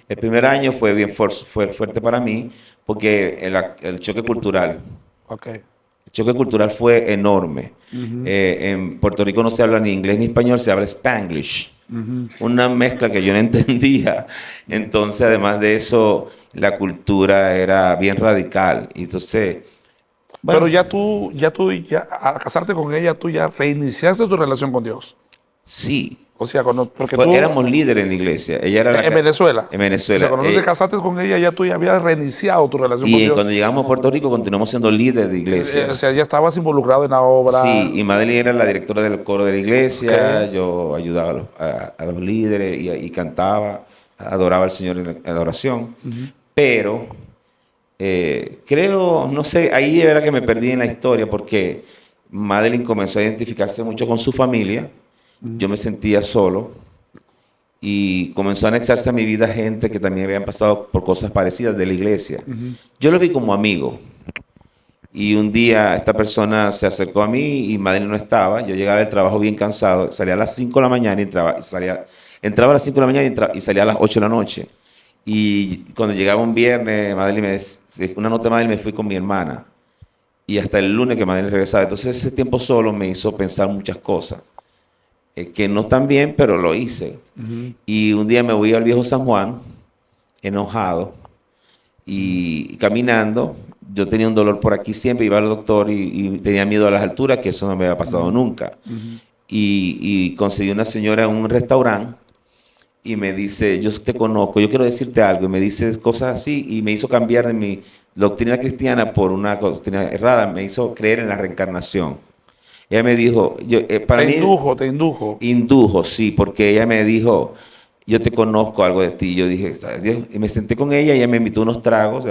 El primer año fue bien fuerte para mí, porque el choque cultural. Okay. El choque cultural fue enorme. En Puerto Rico no se habla ni inglés ni español, se habla Spanglish. Una mezcla que yo no entendía. Entonces, además de eso, la cultura era bien radical. Entonces, bueno, Pero ya al casarte con ella, tú ya reiniciaste tu relación con Dios. sí. O sea, porque Éramos líderes en la iglesia. Ella era en Venezuela. En Venezuela. O sea, cuando tú te casaste con ella, ya tú ya habías reiniciado tu relación con Y Dios. cuando llegamos a Puerto Rico, continuamos siendo líderes de O iglesias. sea, ya estabas involucrado en la obra. Sí, y Madeline era la directora del coro de la iglesia, Ok. yo ayudaba a los líderes y cantaba, adoraba al Señor en la adoración, pero creo, no sé, ahí era que me perdí en la historia porque Madeline comenzó a identificarse mucho con su familia, yo me sentía solo y comenzó a anexarse a mi vida gente que también habían pasado por cosas parecidas de la iglesia. Yo lo vi como amigo. Y un día esta persona se acercó a mí y Madeline no estaba. Yo llegaba del trabajo bien cansado, salía a las 5 de la mañana y entraba a las 5 de la mañana y salía a las 8 de la noche. Y cuando llegaba un viernes, una nota de Madeline, me fui con mi hermana. Y hasta el lunes que Madeline regresaba. Entonces ese tiempo solo me hizo pensar muchas cosas. Que no están bien, pero lo hice. Y un día me voy al viejo San Juan, enojado, y caminando. Yo tenía un dolor por aquí siempre, iba al doctor y tenía miedo a las alturas, que eso no me había pasado nunca. Y conseguí una señora en un restaurante y me dice, yo te conozco, yo quiero decirte algo. Y me dice cosas así y me hizo cambiar de mi doctrina cristiana por una doctrina errada. Me hizo creer en la reencarnación. Ella me dijo, Te indujo. Indujo, sí, porque ella me dijo, yo te conozco algo de ti. Yo dije, Dios, y me senté con ella y ella me invitó unos tragos,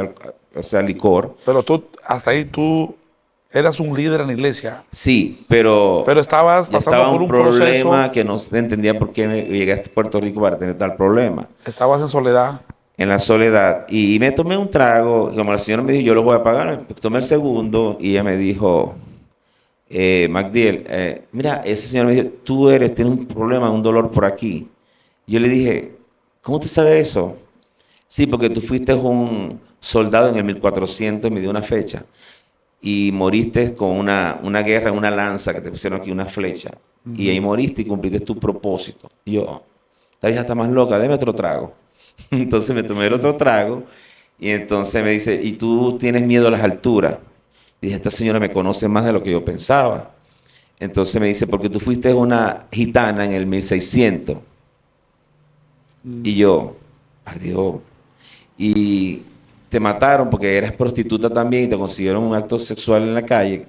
o sea, licor. Pero hasta ahí tú eras un líder en la iglesia. Sí, pero estabas ya pasando estaba por un problema proceso. que no se entendía por qué llegué a Puerto Rico para tener tal problema. Estabas en soledad. En la soledad. Y me tomé un trago, y como la señora me dijo, yo lo voy a pagar, me tomé el segundo y ella me dijo, Magdiel, mira, ese señor me dijo, tienes un problema, un dolor por aquí. Yo le dije, ¿cómo te sabe eso? Sí, porque tú fuiste un soldado en el 1400, me dio una fecha, y moriste con una guerra, una lanza, que te pusieron aquí una flecha, y ahí moriste y cumpliste tu propósito. Y yo, esta vieja está más loca, deme otro trago. Entonces me tomé el otro trago, y entonces me dice, ¿y tú tienes miedo a las alturas? Dije, esta señora me conoce más de lo que yo pensaba. Entonces me dice, porque tú fuiste una gitana en el 1600. Y yo, adiós. Y te mataron porque eras prostituta también y te consiguieron un acto sexual en la calle,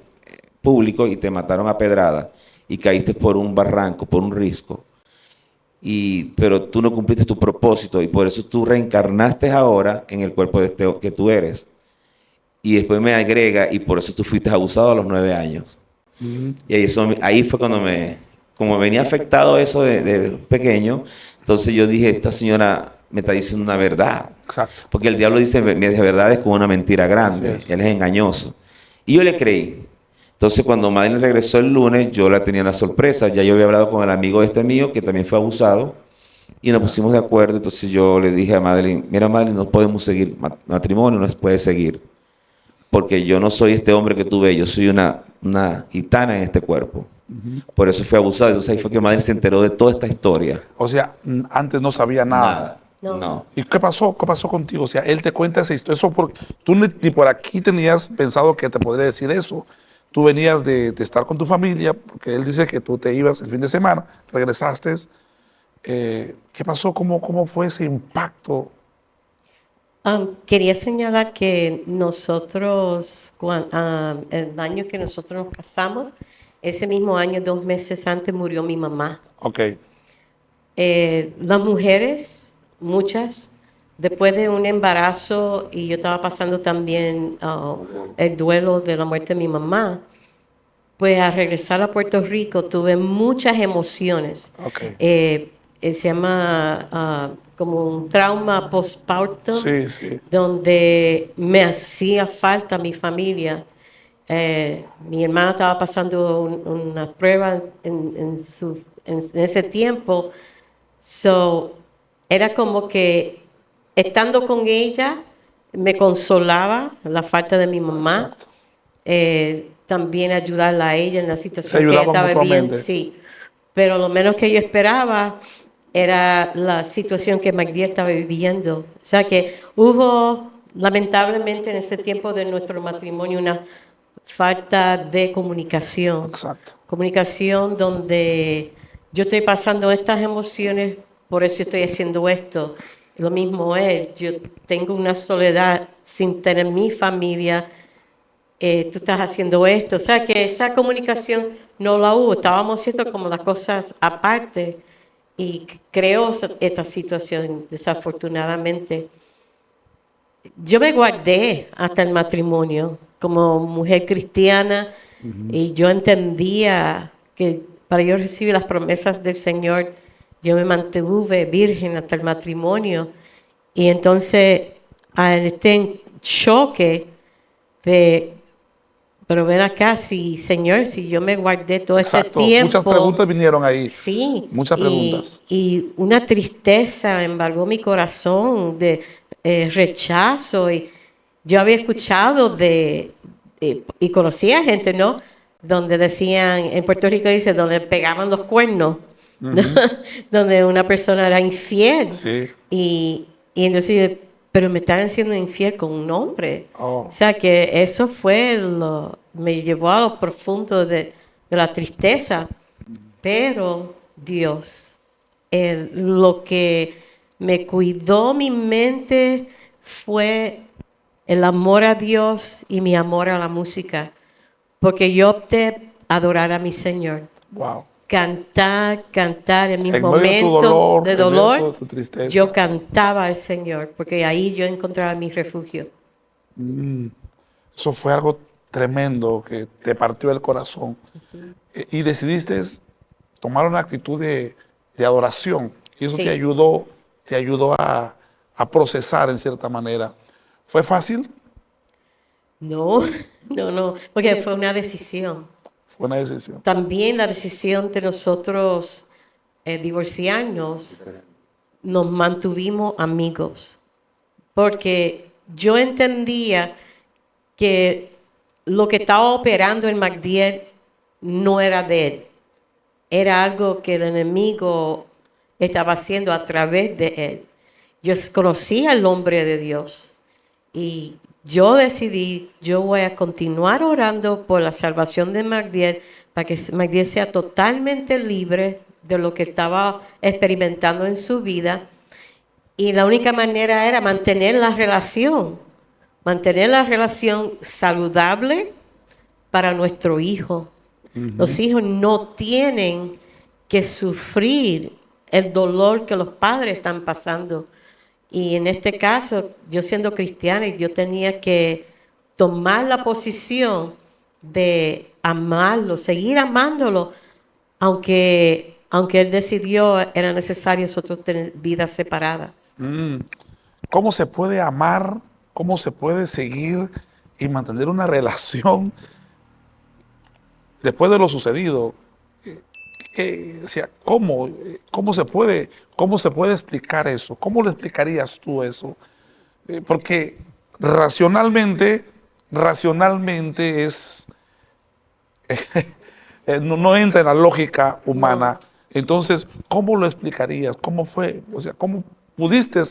público, y te mataron a pedrada. Y caíste por un barranco, por un risco. Pero tú no cumpliste tu propósito y por eso tú reencarnaste ahora en el cuerpo que tú eres. Y después me agrega, y por eso tú fuiste abusado a los 9 años. Y ahí fue cuando como venía afectado eso de pequeño, entonces yo dije, esta señora me está diciendo una verdad. Exacto. Porque el diablo dice verdades con una mentira grande. Él es engañoso. Y yo le creí. Entonces cuando Madeline regresó el lunes, yo la tenía una sorpresa. Ya yo había hablado con el amigo mío, que también fue abusado, y nos pusimos de acuerdo. Entonces yo le dije a Madeline, mira Madeline, no podemos seguir, matrimonio no se puede seguir. Porque yo no soy este hombre que tú ves, yo soy una gitana en este cuerpo. Por eso fue abusada. Entonces ahí fue que madre se enteró de toda esta historia. O sea, antes no sabía nada. No. No. ¿Y qué pasó? ¿Qué pasó contigo? O sea, él te cuenta esa historia. Eso porque tú ni por aquí tenías pensado que te podría decir eso. Tú venías de estar con tu familia, porque él dice que tú te ibas el fin de semana, regresaste. ¿Qué pasó? ¿Cómo fue ese impacto? Quería señalar que nosotros, el año que nosotros nos casamos, ese mismo año, 2 meses antes, murió mi mamá. Ok, Las mujeres, muchas, después de un embarazo, y yo estaba pasando también el duelo de la muerte de mi mamá, pues al regresar a Puerto Rico tuve muchas emociones. ok. Se llama como un trauma postpartum, Sí, sí. donde me hacía falta mi familia. Mi hermana estaba pasando una prueba en ese tiempo. So, era como que estando con ella me consolaba la falta de mi mamá. Exacto. También ayudarla a ella en la Se situación que ella ayudaban estaba viviendo. mutuamente. Sí, pero lo menos que yo esperaba era la situación que Magdiel estaba viviendo. O sea que hubo, lamentablemente, en ese tiempo de nuestro matrimonio una falta de comunicación. Exacto. Comunicación donde yo estoy pasando estas emociones, por eso estoy haciendo esto. Lo mismo él, yo tengo una soledad sin tener mi familia, tú estás haciendo esto. O sea que esa comunicación no la hubo, estábamos haciendo como las cosas aparte y creó esta situación desafortunadamente. Yo me guardé hasta el matrimonio como mujer cristiana y yo entendía que para yo recibir las promesas del Señor, yo me mantuve virgen hasta el matrimonio. Y entonces, en este choque de, pero ven acá, si, Señor, si yo me guardé todo ese Exacto. tiempo. Muchas preguntas vinieron ahí. Sí. Muchas preguntas. Y una tristeza embargó mi corazón de rechazo. Y yo había escuchado y conocía gente, ¿no? Donde decían, en Puerto Rico dice, donde pegaban los cuernos, ¿no? Donde una persona era infiel. Sí. Y entonces, pero me estaban siendo infiel con un hombre. Oh. O sea que eso me llevó a lo profundo de la tristeza. Pero Dios, lo que me cuidó mi mente fue el amor a Dios y mi amor a la música. Porque yo opté a adorar a mi Señor. Wow. Cantar en mis En medio de tu momentos de en medio dolor, de tu tristeza. yo cantaba al Señor, porque ahí yo encontraba mi refugio. Eso fue algo tremendo que te partió el corazón. Y decidiste tomar una actitud de adoración. Y eso Sí. te ayudó a procesar en cierta manera. ¿Fue fácil? No, no, porque fue una decisión. Fue una decisión. También la decisión de nosotros divorciarnos, nos mantuvimos amigos, porque yo entendía que lo que estaba operando en Magdiel no era de él, era algo que el enemigo estaba haciendo a través de él. Yo conocía al hombre de Dios y yo decidí, yo voy a continuar orando por la salvación de Magdiel para que Magdiel sea totalmente libre de lo que estaba experimentando en su vida. Y la única manera era mantener la relación saludable para nuestro hijo. Los hijos no tienen que sufrir el dolor que los padres están pasando. Y en este caso, yo siendo cristiana, yo tenía que tomar la posición de amarlo, seguir amándolo, aunque él decidió era necesario nosotros tener vidas separadas. ¿Cómo se puede amar? ¿Cómo se puede seguir y mantener una relación después de lo sucedido? O sea, ¿cómo se puede explicar eso? ¿Cómo le explicarías tú eso? Porque racionalmente es no entra en la lógica humana. Entonces, ¿cómo lo explicarías? ¿Cómo fue? O sea, ¿cómo pudiste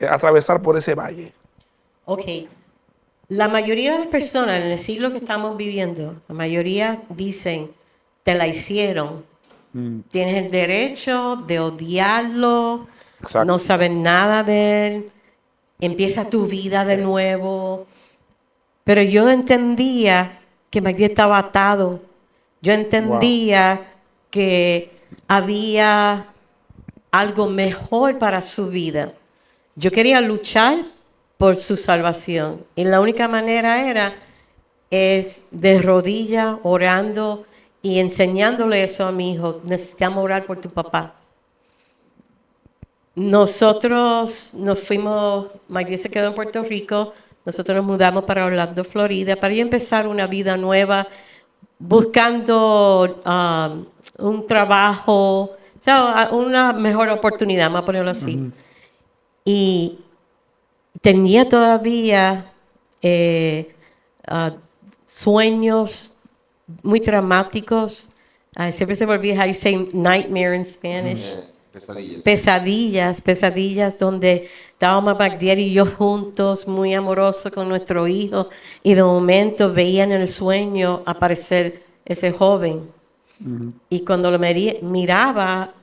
atravesar por ese valle? Ok. La mayoría de las personas en el siglo que estamos viviendo, la mayoría dicen, te la hicieron. Tienes el derecho de odiarlo, Exacto. no sabes nada de él, empieza tu vida de nuevo. Pero yo entendía que Magdiel estaba atado. Yo entendía que había algo mejor para su vida. Yo quería luchar por su salvación. Y la única manera es de rodillas, orando y enseñándole eso a mi hijo. Necesitamos orar por tu papá. Nosotros nos fuimos, Magdiel se quedó en Puerto Rico, nosotros nos mudamos para Orlando, Florida, para yo empezar una vida nueva, buscando un trabajo, o sea, una mejor oportunidad, vamos a ponerlo así. Y tenía todavía sueños muy traumáticos. Siempre se me olvida how you say nightmare in Spanish. Pesadillas. Pesadillas donde estábamos Magdiel y yo juntos, muy amorosos con nuestro hijo, y de momento veían en el sueño aparecer ese joven. Y cuando lo miraba,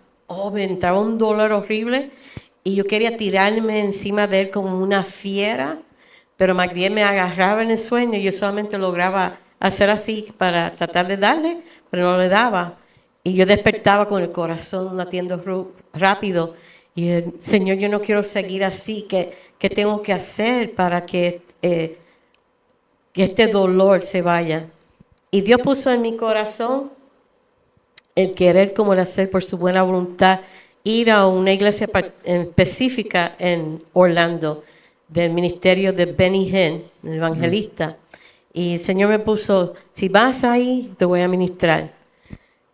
me entraba un dolor horrible y yo quería tirarme encima de él como una fiera, pero Magdiel me agarraba en el sueño y yo solamente lograba hacer así para tratar de darle, pero no le daba. Y yo despertaba con el corazón latiendo rápido. Y Señor, yo no quiero seguir así. ¿Qué tengo que hacer para que este dolor se vaya? Y Dios puso en mi corazón el querer como el hacer por su buena voluntad, ir a una iglesia específica en Orlando, del ministerio de Benny Hinn, el evangelista. Y el Señor me puso, si vas ahí, te voy a ministrar.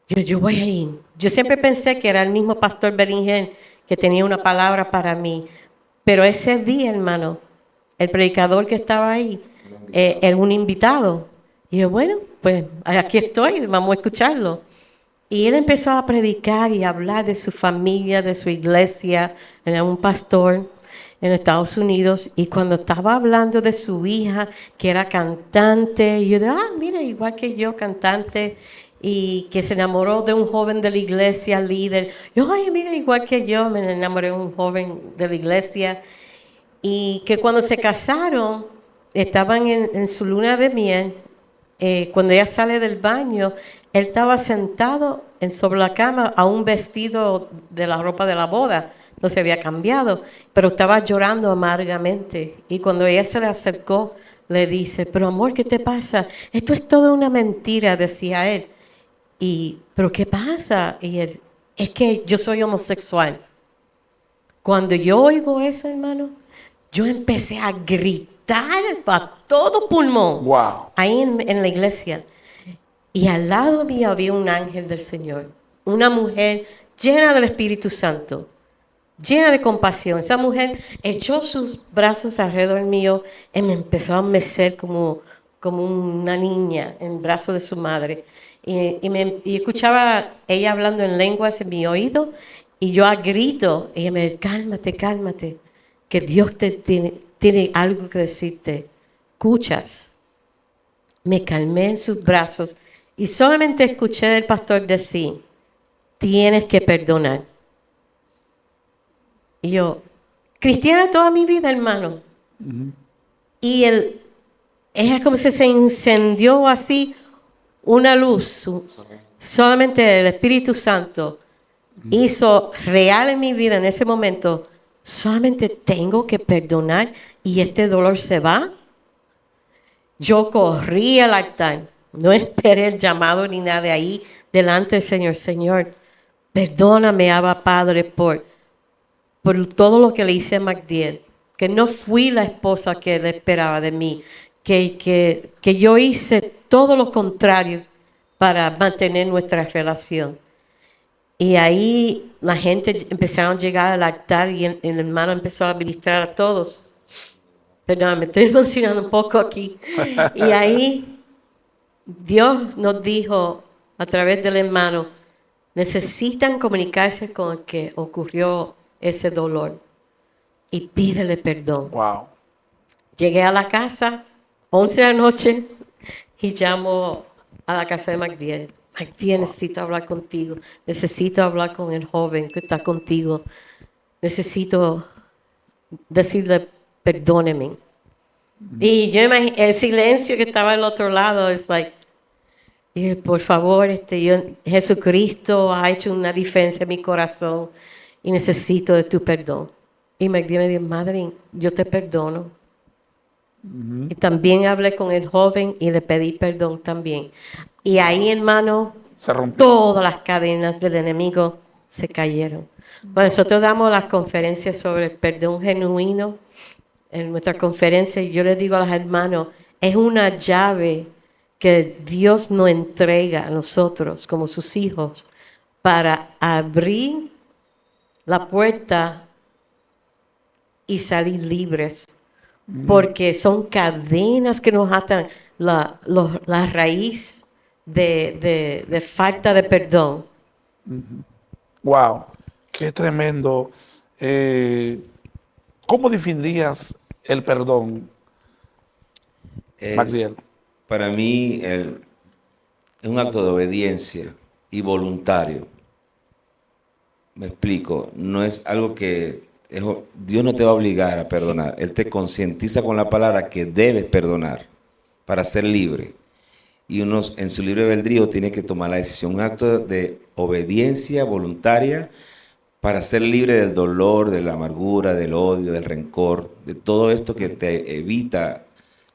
Yo voy a ir. Yo siempre pensé que era el mismo pastor Benny Hinn que tenía una palabra para mí. Pero ese día, hermano, el predicador que estaba ahí era un invitado. Y yo, bueno, pues aquí estoy, vamos a escucharlo. Y él empezó a predicar y a hablar de su familia, de su iglesia. Era un pastor en Estados Unidos. Y cuando estaba hablando de su hija, que era cantante, y yo dije, mira, igual que yo, cantante, y que se enamoró de un joven de la iglesia, líder. Yo, ay, mira, igual que yo, me enamoré de un joven de la iglesia. Y que cuando se casaron, estaban en su luna de miel. Cuando ella sale del baño, él estaba sentado sobre la cama, aún vestido de la ropa de la boda, no se había cambiado, pero estaba llorando amargamente. Y cuando ella se le acercó, le dice, pero amor, ¿qué te pasa? Esto es toda una mentira, decía él. ¿Pero qué pasa? Y él, es que yo soy homosexual. Cuando yo oigo eso, hermano, yo empecé a gritar a todo pulmón, ahí en la iglesia. Y al lado mío había un ángel del Señor, una mujer llena del Espíritu Santo, llena de compasión. Esa mujer echó sus brazos alrededor mío y me empezó a mecer como una niña en brazos de su madre. Y escuchaba ella hablando en lenguas en mi oído, y yo a grito, ella me dice, cálmate, cálmate, que Dios tiene algo que decirte. ¿Escuchas? Me calmé en sus brazos y solamente escuché del pastor decir, tienes que perdonar. Y yo, cristiana toda mi vida, hermano. Y es como si se incendió así una luz. Solamente el Espíritu Santo hizo real en mi vida en ese momento. Solamente tengo que perdonar y este dolor se va. Yo corrí al altar, no esperé el llamado ni nada de ahí, delante del Señor. Señor, perdóname, Abba Padre, por todo lo que le hice a Magdiel, que no fui la esposa que él esperaba de mí, que yo hice todo lo contrario para mantener nuestra relación. Y ahí la gente empezaron a llegar al altar y el hermano empezó a ministrar a todos. Perdón, me estoy emocionando un poco aquí. Y ahí Dios nos dijo, a través del hermano, necesitan comunicarse con el que ocurrió ese dolor y pídele perdón. Wow. Llegué a la casa, 11 de la noche, y llamo a la casa de Magdiel. Magdiel, necesito hablar contigo. Necesito hablar con el joven que está contigo. Necesito decirle, perdóneme. Y yo imagino, el silencio que estaba al otro lado es like, y por favor, Jesucristo ha hecho una diferencia en mi corazón y necesito de tu perdón. Y Magdiel me dijo, madre, yo te perdono. Y también hablé con el joven y le pedí perdón también. Y ahí, hermano, Se rompió. todas las cadenas del enemigo se cayeron. Cuando nosotros damos las conferencias sobre el perdón genuino, en nuestra conferencia, yo le digo a los hermanos, es una llave que Dios nos entrega a nosotros como sus hijos para abrir la puerta y salir libres. Porque son cadenas que nos atan la raíz de falta de perdón. Wow. Qué tremendo. ¿Cómo definirías el perdón, Magdiel? Para mí es un acto de obediencia y voluntario. Me explico, no es algo que Dios no te va a obligar a perdonar. Él te concientiza con la palabra que debes perdonar para ser libre. Y uno en su libre albedrío tiene que tomar la decisión, un acto de obediencia voluntaria para ser libre del dolor, de la amargura, del odio, del rencor, de todo esto que te evita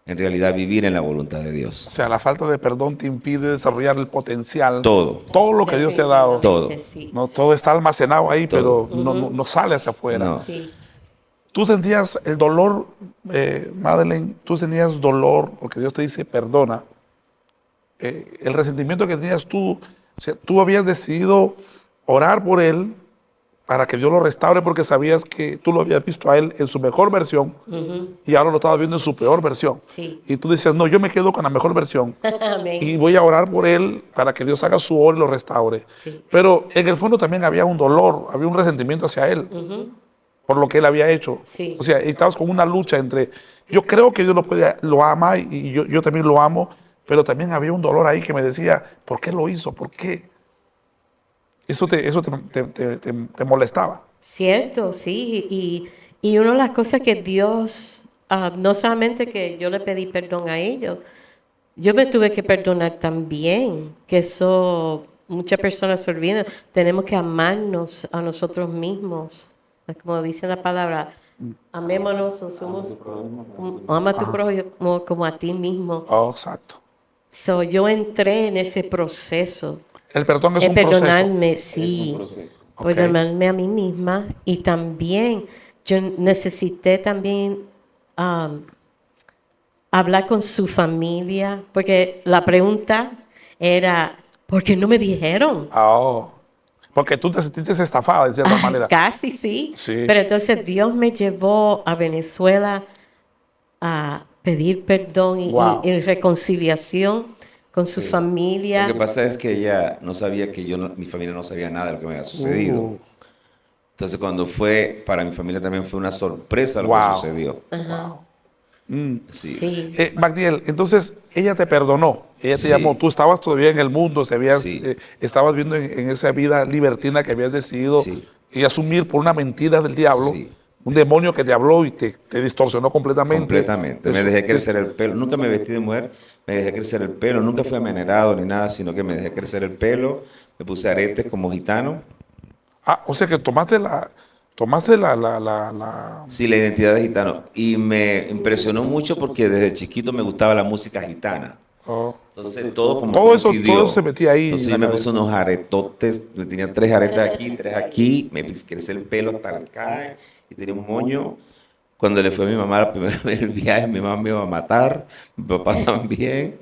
en realidad vivir en la voluntad de Dios. O sea, la falta de perdón te impide desarrollar el potencial. Todo. Todo lo que Dios te ha dado. Todo. Sí. No, todo está almacenado ahí, Todo. pero no sale hacia afuera. No. Sí. Tú sentías el dolor, Madeleine, tú sentías dolor, porque Dios te dice perdona. El resentimiento que tenías tú, o sea, tú habías decidido orar por él para que Dios lo restaure porque sabías que tú lo habías visto a él en su mejor versión y ahora lo estabas viendo en su peor versión. Sí. Y tú decías, no, yo me quedo con la mejor versión Amén. y voy a orar por él para que Dios haga su obra y lo restaure. Sí. Pero en el fondo también había un dolor, había un resentimiento hacia él por lo que él había hecho. Sí. O sea, estabas con una lucha entre, yo creo que Dios lo ama y yo también lo amo, pero también había un dolor ahí que me decía, ¿por qué lo hizo? ¿Por qué? Eso te molestaba. Cierto, sí. Y una de las cosas que Dios, no solamente que yo le pedí perdón a ellos, yo me tuve que perdonar también, que eso muchas personas se olvidan. Tenemos que amarnos a nosotros mismos. Como dice la palabra, amémonos, ama a tu prójimo como a ti mismo. Oh, exacto. So, yo entré en ese proceso. El perdón es un Perdonarme, proceso. sí. Ok. Perdonarme a mí misma. Y también yo necesité también hablar con su familia, porque la pregunta era, ¿por qué no me dijeron? Oh, porque tú te sentiste estafada de cierta manera. Casi sí. Sí. Pero entonces Dios me llevó a Venezuela a pedir perdón Wow. y reconciliación con su familia. Lo que pasa es que ella no sabía que mi familia no sabía nada de lo que me había sucedido. Entonces cuando para mi familia también fue una sorpresa lo Wow. que sucedió. Ajá. Sí. Sí. Magdiel, entonces ella te perdonó, ella te Sí. llamó, tú estabas todavía en el mundo, Sí. estabas viendo en esa vida libertina que habías decidido Sí. y asumir por una mentira del diablo, Sí. un demonio que te habló y te distorsionó completamente. Completamente. Me dejé crecer el pelo. Nunca me vestí de mujer, me dejé crecer el pelo. Nunca fui amenerado ni nada, sino que me dejé crecer el pelo. Me puse aretes como gitano. O sea que tomaste la Sí, la identidad de gitano. Y me impresionó mucho porque desde chiquito me gustaba la música gitana. oh, Entonces todo como Todo eso coincidió. se metía ahí Entonces en yo la me puse cabeza. unos aretotes, me tenía 3 aretes aquí, 3 aquí, me crecí el pelo hasta acá y tenía un moño. Cuando le fue a mi mamá la primera vez el viaje, mi mamá me iba a matar, mi papá también.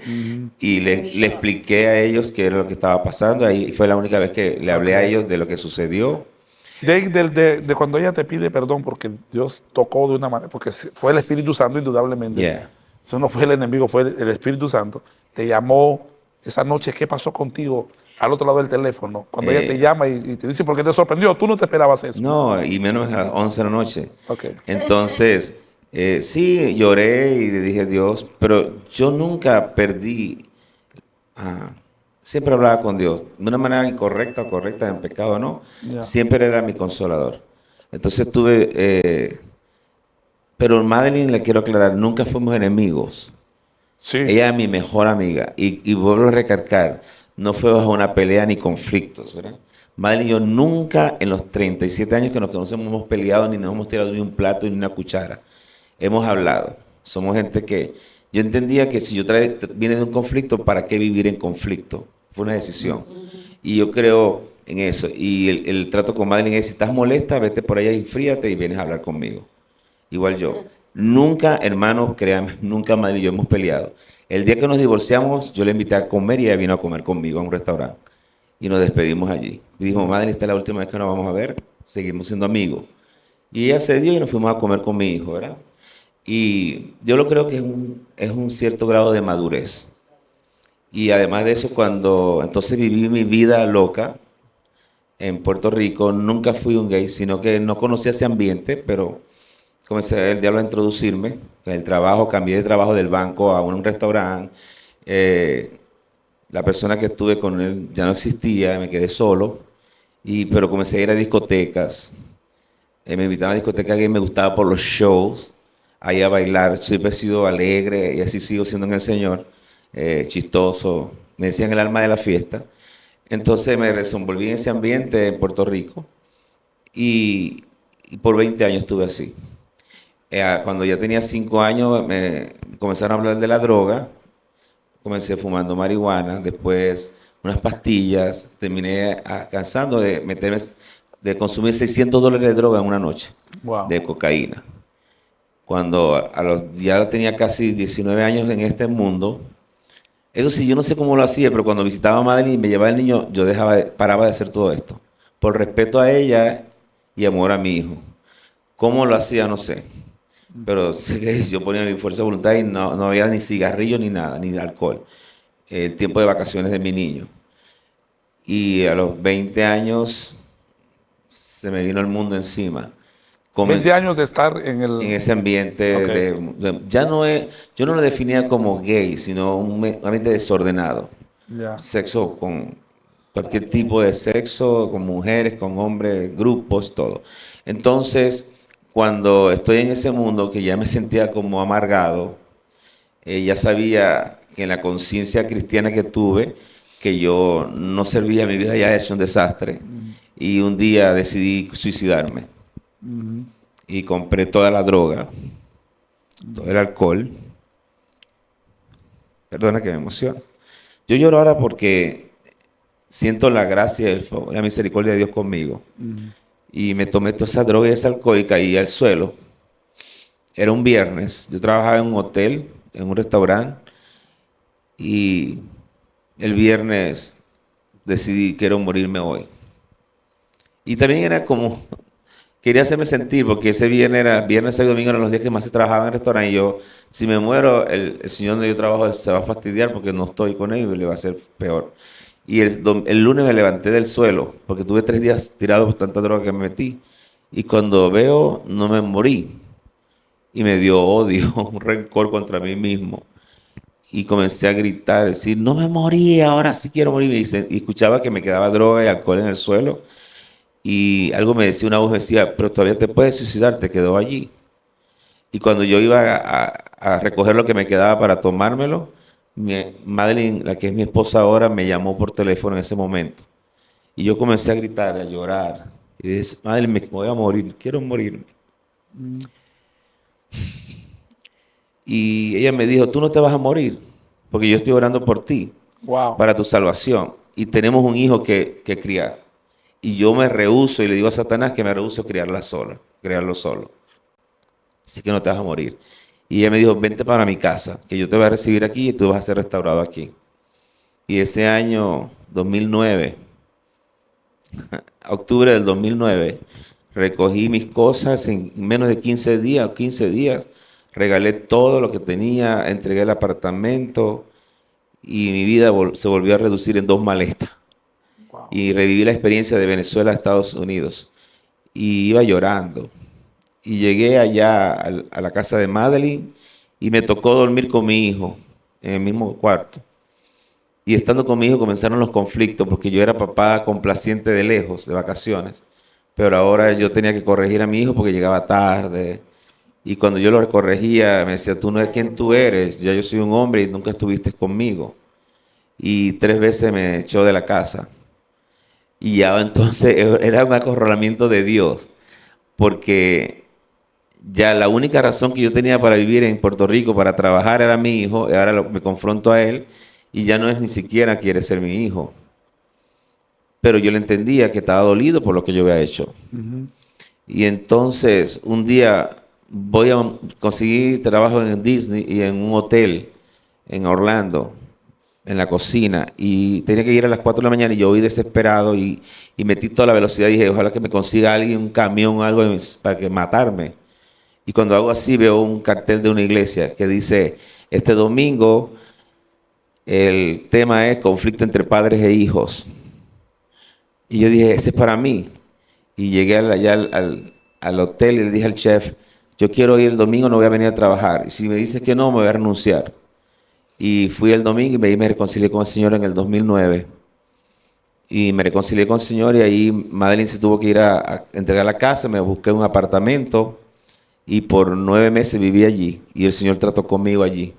Y le expliqué a ellos qué era lo que estaba pasando. Ahí fue la única vez que le hablé a ellos de lo que sucedió. de cuando ella te pide perdón porque Dios tocó de una manera, porque fue el Espíritu Santo indudablemente. Yeah. Eso no fue el enemigo, fue el Espíritu Santo. Te llamó esa noche, ¿qué pasó contigo? al otro lado del teléfono, cuando ella te llama y te dice, porque te sorprendió, tú no te esperabas eso. No, y menos a las 11 de la noche. Ok. Entonces, sí, lloré y le dije a Dios, pero yo nunca perdí, siempre hablaba con Dios, de una manera incorrecta o correcta, en pecado o no, Ya. siempre era mi consolador. Entonces pero Madeline, le quiero aclarar, nunca fuimos enemigos. Sí. Ella es mi mejor amiga y vuelvo a recalcar, no fue bajo una pelea ni conflictos, ¿verdad? Madeline y yo nunca en los 37 años que nos conocemos hemos peleado ni nos hemos tirado ni un plato ni una cuchara. Hemos hablado. Somos gente que yo entendía que si yo viene de un conflicto, ¿para qué vivir en conflicto? Fue una decisión. Y yo creo en eso. Y el trato con Madeline es, si estás molesta, vete por allá y enfríate y vienes a hablar conmigo. Igual yo. Nunca, hermano, créanme, nunca Madeline y yo hemos peleado. El día que nos divorciamos, yo le invité a comer y ella vino a comer conmigo a un restaurante. Y nos despedimos allí. Y dijo, Madeline, esta es la última vez que nos vamos a ver. Seguimos siendo amigos. Y ella cedió y nos fuimos a comer con mi hijo, ¿verdad? Y yo lo creo que es un cierto grado de madurez. Y además de eso, cuando entonces viví mi vida loca en Puerto Rico, nunca fui un gay, sino que no conocía ese ambiente, pero comencé el diablo a introducirme. El trabajo, cambié de trabajo del banco a un restaurante. La persona que estuve con él ya no existía, me quedé solo, pero comencé a ir a discotecas. Me invitaban a discotecas que me gustaba por los shows, ahí a bailar. Siempre he sido alegre y así sigo siendo en el Señor, chistoso. Me decían el alma de la fiesta. Entonces me desenvolví en ese ambiente en Puerto Rico y por 20 años estuve así. Cuando ya tenía 5 años me comenzaron a hablar de la droga. Comencé fumando marihuana, después unas pastillas, terminé cansando de de consumir $600 de droga en una noche, Wow. de cocaína. Cuando ya tenía casi 19 años en este mundo, eso sí, yo no sé cómo lo hacía, pero cuando visitaba a Madeline y me llevaba el niño, yo paraba de hacer todo esto, por respeto a ella y amor a mi hijo. ¿Cómo lo hacía? No sé. Pero sé que yo ponía mi fuerza de voluntad y no había ni cigarrillo ni nada, ni alcohol. El tiempo de vacaciones de mi niño. Y a los 20 años se me vino el mundo encima. 20 años de estar en el... En ese ambiente Ok. yo no lo definía como gay, sino un ambiente desordenado. Ya. Sexo con cualquier tipo de sexo, con mujeres, con hombres, grupos, todo. Entonces, cuando estoy en ese mundo que ya me sentía como amargado, ya sabía que en la conciencia cristiana que tuve, que yo no servía, mi vida ya había hecho un desastre. Y un día decidí suicidarme. Y compré toda la droga, todo el alcohol. Perdona que me emociona. Yo lloro ahora porque siento la gracia y la misericordia de Dios conmigo. Y me tomé toda esa droga y ese alcohol y caí al suelo. Era un viernes. Yo trabajaba en un hotel, en un restaurante. Y el viernes decidí, quiero morirme hoy. Y también era como, quería hacerme sentir, porque ese viernes y domingo eran los días que más se trabajaba en el restaurante. Y yo, si me muero, el señor donde yo trabajo se va a fastidiar porque no estoy con él y le va a ser peor. Y el lunes me levanté del suelo, porque tuve 3 días tirado por tanta droga que me metí. Y cuando veo, no me morí. Y me dio odio, un rencor contra mí mismo. Y comencé a gritar, decir, no me morí, ahora sí quiero morir. Y escuchaba que me quedaba droga y alcohol en el suelo. Y algo me decía, una voz me decía, pero todavía te puedes suicidar, te quedó allí. Y cuando yo iba a recoger lo que me quedaba para tomármelo, Madeline, la que es mi esposa ahora, me llamó por teléfono en ese momento. Y yo comencé a gritar, a llorar. Y dije, Madeline, me voy a morir, quiero morirme. Y ella me dijo, tú no te vas a morir, porque yo estoy orando por ti, Wow. para tu salvación. Y tenemos un hijo que criar. Y yo me rehúso y le digo a Satanás que me rehúso a criarlo solo. Así que no te vas a morir. Y ella me dijo, vente para mi casa, que yo te voy a recibir aquí y tú vas a ser restaurado aquí. Y ese año, 2009, octubre del 2009, recogí mis cosas en menos de 15 días, regalé todo lo que tenía, entregué el apartamento y mi vida se volvió a reducir en 2 maletas. Y reviví la experiencia de Venezuela a Estados Unidos. Y iba llorando. Y llegué allá a la casa de Madeline y me tocó dormir con mi hijo en el mismo cuarto. Y estando con mi hijo comenzaron los conflictos porque yo era papá complaciente de lejos, de vacaciones. Pero ahora yo tenía que corregir a mi hijo porque llegaba tarde. Y cuando yo lo corregía, me decía, tú no eres quien tú eres, ya yo soy un hombre y nunca estuviste conmigo. Y 3 veces me echó de la casa. Y ya entonces era un acorralamiento de Dios, porque ya la única razón que yo tenía para vivir en Puerto Rico, para trabajar, era mi hijo, y ahora me confronto a él, y ya no es ni siquiera quiere ser mi hijo. Pero yo le entendía que estaba dolido por lo que yo había hecho. Y entonces un día conseguí trabajo en Disney y en un hotel en Orlando, en la cocina, y tenía que ir a las 4 de la mañana y yo vi desesperado y metí toda la velocidad y dije, ojalá que me consiga alguien, un camión, algo para que matarme. Y cuando hago así veo un cartel de una iglesia que dice, este domingo el tema es conflicto entre padres e hijos. Y yo dije, ese es para mí. Y llegué allá al hotel y le dije al chef, yo quiero ir el domingo, no voy a venir a trabajar. Y si me dices que no, me voy a renunciar. Y fui el domingo y me reconcilié con el Señor en el 2009. Y me reconcilié con el Señor y ahí Madeline se tuvo que ir a entregar la casa, me busqué un apartamento y por 9 meses viví allí. Y el Señor trató conmigo allí.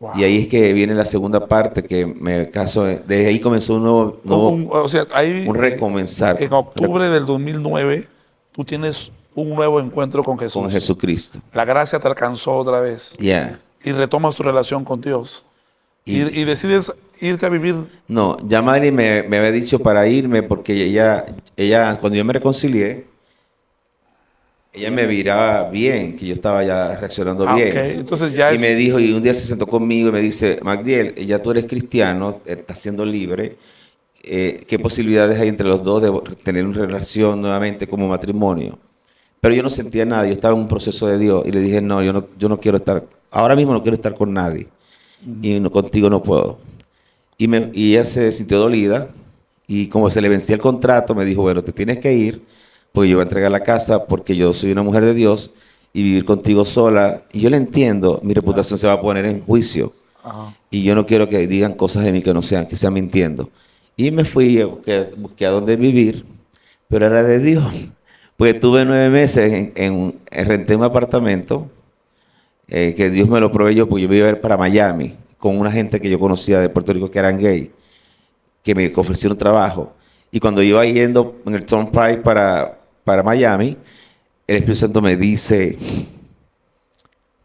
Wow. Y ahí es que viene la segunda parte, que me caso. Desde ahí comenzó un recomenzar. En octubre del 2009, tú tienes un nuevo encuentro con Jesús. Con Jesucristo. La gracia te alcanzó otra vez. Yeah. Y retomas tu relación con Dios. Y decides irte a vivir. No, ya Madeline me había dicho para irme porque ella, cuando yo me reconcilié, ella me miraba bien, que yo estaba ya reaccionando bien. Okay. Entonces ya me dijo, y un día se sentó conmigo y me dice, Magdiel, ya tú eres cristiano, estás siendo libre, ¿qué posibilidades hay entre los dos de tener una relación nuevamente como matrimonio? Pero yo no sentía nada, yo estaba en un proceso de Dios y le dije, no, yo no quiero estar, ahora mismo no quiero estar con nadie y contigo no puedo. Y ella se sintió dolida y como se le vencía el contrato, me dijo, bueno, te tienes que ir porque yo voy a entregar la casa porque yo soy una mujer de Dios y vivir contigo sola. Y yo le entiendo, mi reputación se va a poner en juicio. Y yo no quiero que digan cosas de mí que no sean, que sean mintiendo. Y me fui, busqué a dónde vivir, pero era de Dios. Porque tuve 9 meses, renté un apartamento, que Dios me lo proveyó, porque yo me iba a ir para Miami, con una gente que yo conocía de Puerto Rico que eran gay, que me ofrecieron trabajo. Y cuando iba yendo en el Turnpike para Miami, el Espíritu Santo me dice,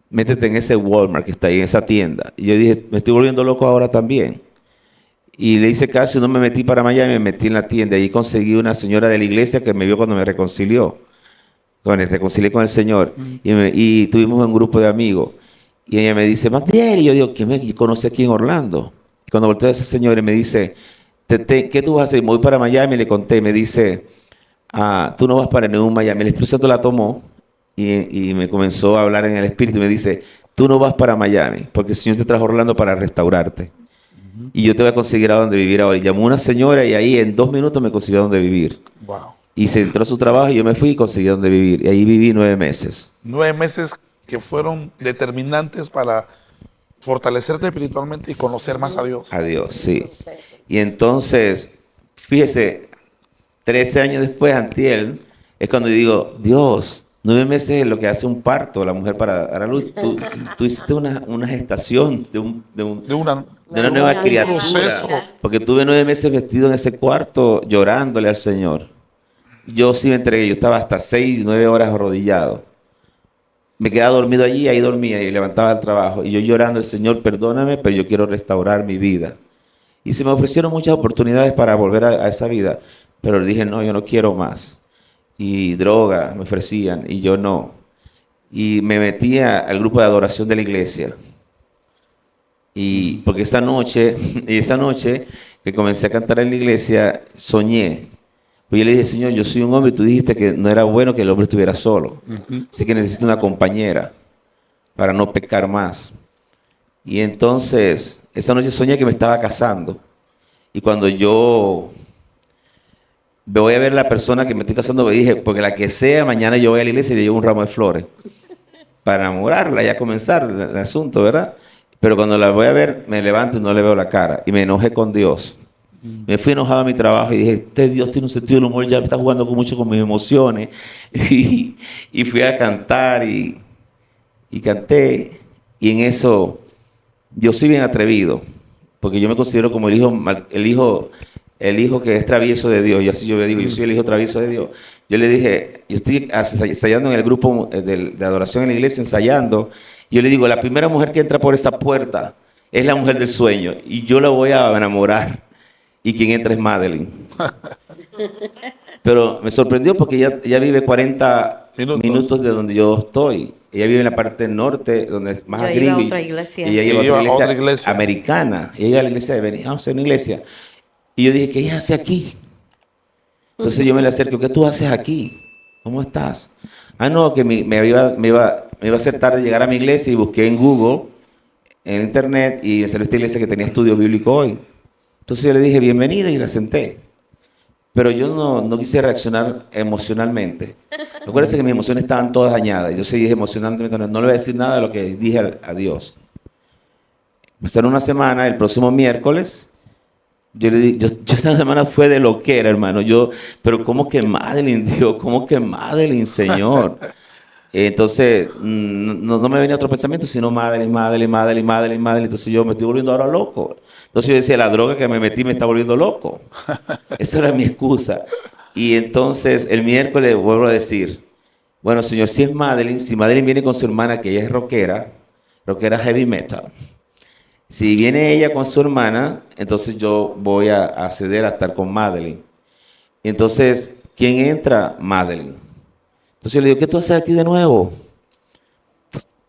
métete en ese Walmart que está ahí, en esa tienda. Y yo dije, me estoy volviendo loco ahora también. Y le hice caso y no me metí para Miami, me metí en la tienda. Y ahí conseguí una señora de la iglesia que me vio cuando me reconcilió. Cuando me reconcilié con el Señor. Y tuvimos un grupo de amigos. Y ella me dice, Magdiel. Y yo digo, ¿quién me conoce aquí en Orlando? Y cuando volteé a ese señor y me dice, ¿qué tú vas a hacer? Me voy para Miami y le conté. Y me dice, tú no vas para ningún Miami. El Espíritu Santo la tomó y me comenzó a hablar en el Espíritu. Y me dice, tú no vas para Miami porque el Señor te trajo a Orlando para restaurarte. Y yo te voy a conseguir a donde vivir ahora. Y llamó una señora y ahí en 2 minutos me consiguió a donde vivir. Wow. Y se entró a su trabajo y yo me fui y conseguí a donde vivir. Y ahí viví 9 meses. 9 meses que fueron determinantes para fortalecerte espiritualmente y conocer más a Dios. A Dios, sí. Y entonces, fíjese, 13 años después, antier, es cuando digo, Dios, 9 meses es lo que hace un parto, la mujer para dar a luz. Tú hiciste una gestación de una nueva criatura. Proceso. Porque tuve 9 meses vestido en ese cuarto llorándole al Señor. Yo sí me entregué, yo estaba hasta 6, 9 horas arrodillado. Me quedaba dormido allí, ahí dormía y levantaba el trabajo. Y yo llorando, el Señor, perdóname, pero yo quiero restaurar mi vida. Y se me ofrecieron muchas oportunidades para volver a esa vida. Pero le dije, no, yo no quiero más. Y droga me ofrecían y yo no. Y me metía al grupo de adoración de la iglesia. Y porque esa noche que comencé a cantar en la iglesia, soñé. Pues yo le dije, Señor, yo soy un hombre y tú dijiste que no era bueno que el hombre estuviera solo. Así que necesito una compañera para no pecar más. Y entonces, esa noche soñé que me estaba casando. Y cuando yo voy a ver a la persona que me estoy casando, me dije, porque la que sea, mañana yo voy a la iglesia y le llevo un ramo de flores para enamorarla, ya comenzar el asunto, ¿verdad? Pero cuando la voy a ver, me levanto y no le veo la cara. Y me enojé con Dios. Me fui enojado a mi trabajo y dije, este Dios tiene un sentido del humor, ya está jugando mucho con mis emociones. Y fui a cantar y canté. Y en eso, yo soy bien atrevido, porque yo me considero como el hijo que es travieso de Dios. Y así yo le digo, yo soy el hijo travieso de Dios. Yo le dije, yo estoy ensayando en el grupo de adoración en la iglesia, ensayando. Y yo le digo, la primera mujer que entra por esa puerta es la mujer del sueño. Y yo la voy a enamorar. Y quien entra es Madeline. Pero me sorprendió porque ella vive 40 minutos de donde yo estoy. Ella vive en la parte norte, donde es más Yo iba a agribi. otra iglesia. Y ella iba a otra iglesia americana. Ella iba a la iglesia de Beniham, una iglesia. Y yo dije, ¿qué ella hace aquí? Entonces yo me le acerco, ¿qué tú haces aquí? ¿Cómo estás? Ah, no, que me iba a hacer tarde llegar a mi iglesia y busqué en Google, en internet, y me salió esta iglesia que tenía estudio bíblico hoy. Entonces yo le dije, bienvenida, y la senté. Pero yo no quise reaccionar emocionalmente. Acuérdense que mis emociones estaban todas dañadas. Yo seguí emocionalmente, no le voy a decir nada de lo que dije a Dios. Pasaron una semana, el próximo miércoles, yo le dije, yo esa semana fue de loquera, hermano. Pero ¿cómo que Madeline, Dios? ¿Cómo que Madeline, Señor? Entonces, no me venía otro pensamiento, sino Madeline, Madeline, Madeline, Madeline, Madeline. Entonces yo me estoy volviendo ahora loco. Entonces yo decía, la droga que me metí me está volviendo loco. Esa era mi excusa. Y entonces el miércoles vuelvo a decir, bueno, Señor, si es Madeline, si Madeline viene con su hermana, que ella es rockera heavy metal. Si viene ella con su hermana, entonces yo voy a acceder a estar con Madeline. Entonces, ¿quién entra? Madeline. Entonces yo le digo, ¿qué tú haces aquí de nuevo?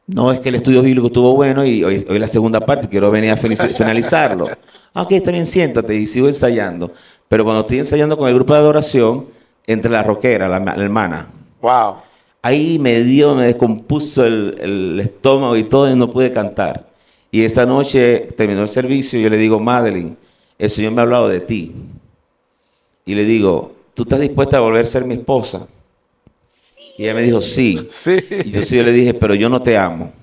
No, es que el estudio bíblico estuvo bueno y hoy la segunda parte, quiero venir a finalizarlo. Ah, ok, está bien, siéntate y sigo ensayando. Pero cuando estoy ensayando con el grupo de adoración, entre la rockera, la hermana. Wow. Ahí me descompuso el estómago y todo y no pude cantar. Y esa noche terminó el servicio y yo le digo, Madeline, el Señor me ha hablado de ti. Y le digo, ¿tú estás dispuesta a volver a ser mi esposa? Y ella me dijo, sí. Sí. Y yo le dije, pero yo no te amo.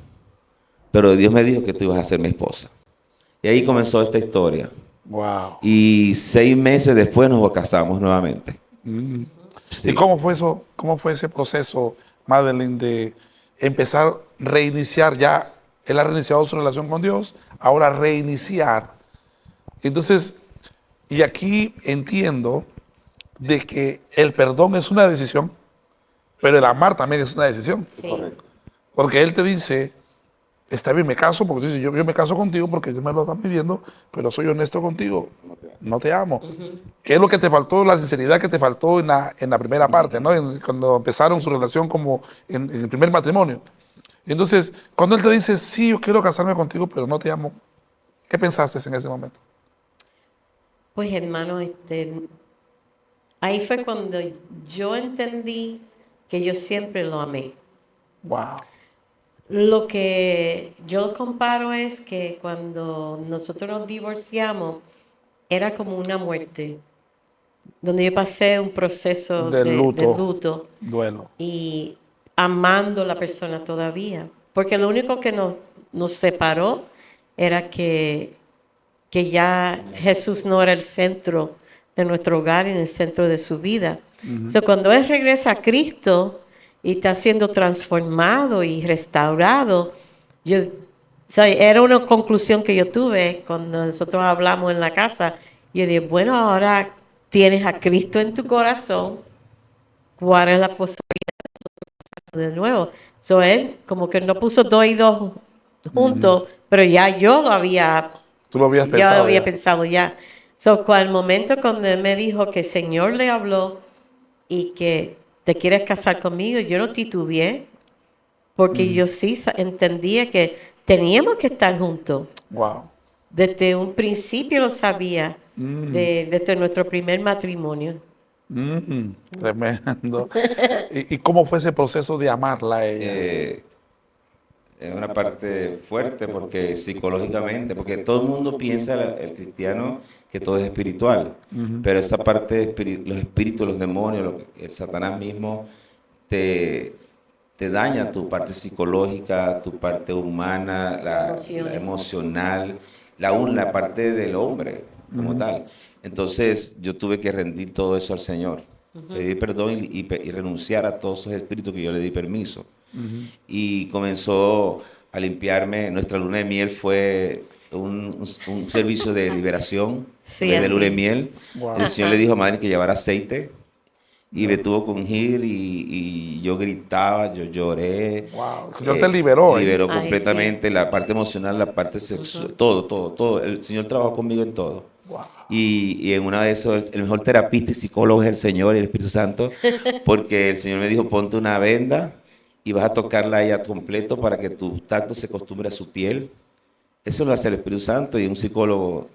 Pero Dios me dijo que tú ibas a ser mi esposa. Y ahí comenzó esta historia. Wow. Y 6 meses después nos casamos nuevamente. Sí. ¿Y cómo fue eso? ¿Cómo fue ese proceso, Madeline, de empezar, reiniciar ya? Él ha reiniciado su relación con Dios, ahora reiniciar. Entonces, y aquí entiendo de que el perdón es una decisión, pero el amar también es una decisión. Sí. Correcto. Porque Él te dice, está bien, me caso, porque tú dices, yo me caso contigo porque tú me lo estás pidiendo, pero soy honesto contigo, no te amo. ¿Qué es lo que te faltó? La sinceridad que te faltó en la primera parte, ¿no? Cuando empezaron su relación como en el primer matrimonio. Entonces, cuando Él te dice, sí, yo quiero casarme contigo, pero no te amo, ¿qué pensaste en ese momento? Pues hermano, ahí fue cuando yo entendí que yo siempre lo amé. Wow. Lo que yo comparo es que cuando nosotros nos divorciamos, era como una muerte, donde yo pasé un proceso De de luto. luto Duelo. y amando a la persona todavía. Porque lo único que nos separó era que ya Jesús no era el centro de nuestro hogar y en el centro de su vida. Cuando Él regresa a Cristo y está siendo transformado y restaurado, era una conclusión que yo tuve cuando nosotros hablamos en la casa. Yo dije, bueno, ahora tienes a Cristo en tu corazón, ¿cuál es la posibilidad de nuevo? Él como que no puso 2 y 2 juntos, pero ya yo lo había Tú lo habías ya pensado. lo había pensado ya. Al momento cuando él me dijo que el Señor le habló y que te quieres casar conmigo, yo no titubeé, porque yo sí entendía que teníamos que estar juntos. Wow. Desde un principio lo sabía, desde nuestro primer matrimonio. Tremendo. ¿Y cómo fue ese proceso de amarla a ella? Es una parte fuerte porque psicológicamente, porque todo el mundo piensa, el cristiano, que todo es espiritual, pero esa parte, los espíritus, los demonios, el Satanás mismo, te, te daña tu parte psicológica, tu parte humana, la emocional, la parte del hombre como tal. Entonces yo tuve que rendir todo eso al Señor, pedir perdón y renunciar a todos esos espíritus que yo le di permiso. Y comenzó a limpiarme. Nuestra luna de miel fue un servicio de liberación, Sí, en vez de luna de así. miel. Wow. El Señor le dijo a Madre que llevara aceite y me tuvo con ungir y yo gritaba, yo lloré. Wow. El Señor te liberó ahí. Liberó Ay, completamente la parte emocional, la parte sexual, todo, todo, todo. El Señor trabajó conmigo en todo. Wow. Y en una de esos, el mejor terapista y psicólogo es el Señor y el Espíritu Santo, porque el Señor me dijo, ponte una venda y vas a tocarla a ella completo para que tu tacto se acostumbre a su piel. Eso lo hace el Espíritu Santo y un psicólogo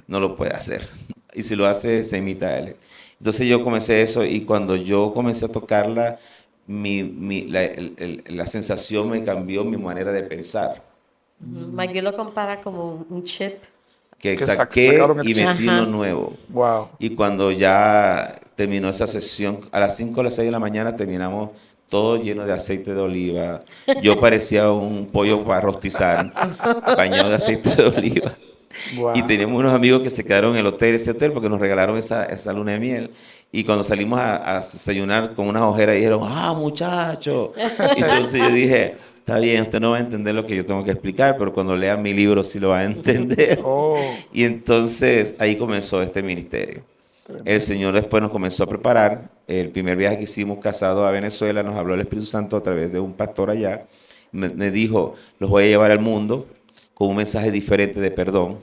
no lo puede hacer. Y si lo hace, se imita a él. Entonces yo comencé eso y cuando yo comencé a tocarla, la sensación me cambió mi manera de pensar. Maggie lo compara como un chip. Que Que saqué sacaron el y chip. metí Ajá. uno nuevo. Wow. Y cuando ya terminó esa sesión, a las 5 o las 6 de la mañana terminamos todo lleno de aceite de oliva. Yo parecía un pollo para rostizar, bañado de aceite de oliva. Y Wow. teníamos unos amigos que se quedaron en el hotel, ese hotel, porque nos regalaron esa luna de miel. Y cuando salimos a desayunar con unas ojeras, dijeron, ah, muchacho. Entonces yo dije, está bien, usted no va a entender lo que yo tengo que explicar, pero cuando lea mi libro sí lo va a entender. Oh. Y entonces ahí comenzó este ministerio. El Señor después nos comenzó a preparar. El primer viaje que hicimos casado a Venezuela nos habló el Espíritu Santo a través de un pastor allá. Me dijo, los voy a llevar al mundo con un mensaje diferente de perdón,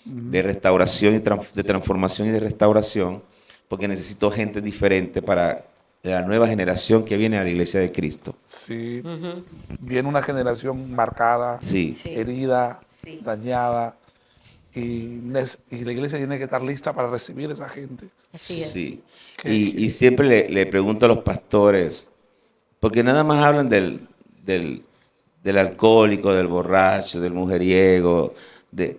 de restauración y de transformación y de restauración, porque necesito gente diferente para la nueva generación que viene a la iglesia de Cristo. Sí. Viene una generación marcada, Sí, Sí. herida, Sí. dañada. Y la iglesia tiene que estar lista para recibir a esa gente. Así es. sí. Que- Y siempre le pregunto a los pastores, porque nada más hablan del alcohólico, del borracho, del mujeriego,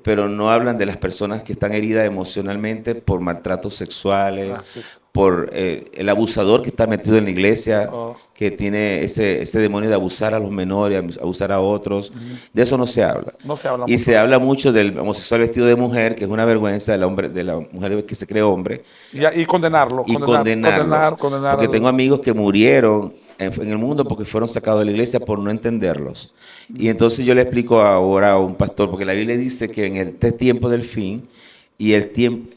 pero no hablan de las personas que están heridas emocionalmente por maltratos sexuales, Ah, sí. por el abusador que está metido en la iglesia, Oh. que tiene ese demonio de abusar a los menores, abusar a otros. De eso no se habla. No se habla Y mucho se de habla mucho del homosexual vestido de mujer, que es una vergüenza de la mujer que se cree hombre, Y condenarlo. y condenar porque al- tengo amigos que murieron en el mundo porque fueron sacados de la iglesia por no entenderlos. Y entonces yo le explico ahora a un pastor, porque la Biblia dice que en este tiempo del fin, y el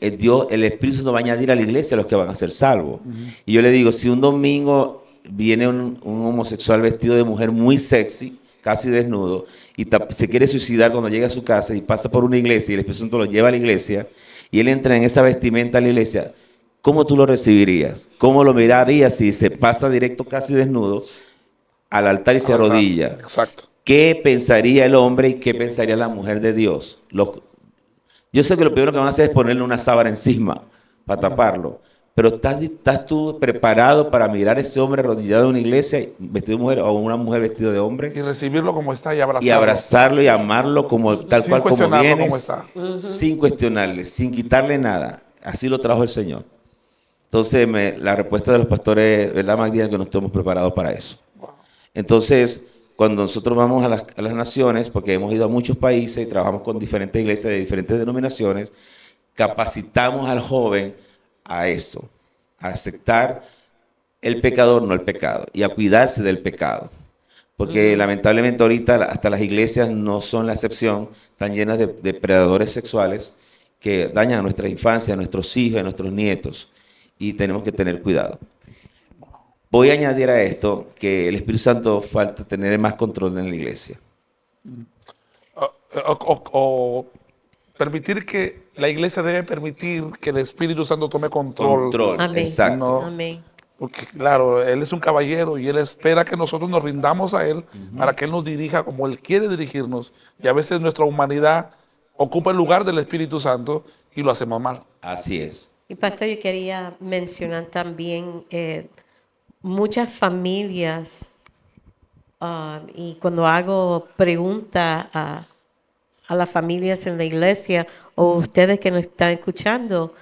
Espíritu Santo va a añadir a la iglesia a los que van a ser salvos. Y yo le digo, si un domingo viene un homosexual vestido de mujer muy sexy, casi desnudo, y se quiere suicidar cuando llega a su casa y pasa por una iglesia y el Espíritu Santo lo lleva a la iglesia, y él entra en esa vestimenta a la iglesia, ¿cómo tú lo recibirías? ¿Cómo lo mirarías si se pasa directo casi desnudo al altar y se Ajá, arrodilla? Exacto. ¿Qué pensaría el hombre y qué pensaría la mujer de Dios? Yo sé que lo primero que van a hacer es ponerle una sábana encima para taparlo, pero ¿estás tú preparado para mirar a ese hombre arrodillado en una iglesia vestido de mujer o una mujer vestida de hombre? Y recibirlo como está y abrazarlo. Y abrazarlo y amarlo como tal Sin cual como cuestionarlo viene, como está. sin cuestionarle, sin quitarle nada. Así lo trajo el Señor. Entonces, la respuesta de los pastores, ¿verdad, Magdalena? Que no estamos preparados para eso. Entonces, cuando nosotros vamos a las naciones, porque hemos ido a muchos países y trabajamos con diferentes iglesias de diferentes denominaciones, capacitamos al joven a eso, a aceptar el pecador, no el pecado, y a cuidarse del pecado. Porque lamentablemente ahorita hasta las iglesias no son la excepción, están llenas de depredadores sexuales que dañan a nuestra infancia, a nuestros hijos, a nuestros nietos, y tenemos que tener cuidado. Voy a añadir a esto que el Espíritu Santo falta tener más control en la iglesia. O permitir que la iglesia debe permitir que el Espíritu Santo tome control. Amén. Exacto. No. Amén. Porque claro, Él es un caballero y Él espera que nosotros nos rindamos a Él para que Él nos dirija como Él quiere dirigirnos. Y a veces nuestra humanidad ocupa el lugar del Espíritu Santo y lo hacemos mal. Así es. Y pastor, yo quería mencionar también muchas familias Y cuando hago preguntas a las familias en la iglesia o ustedes que nos están escuchando,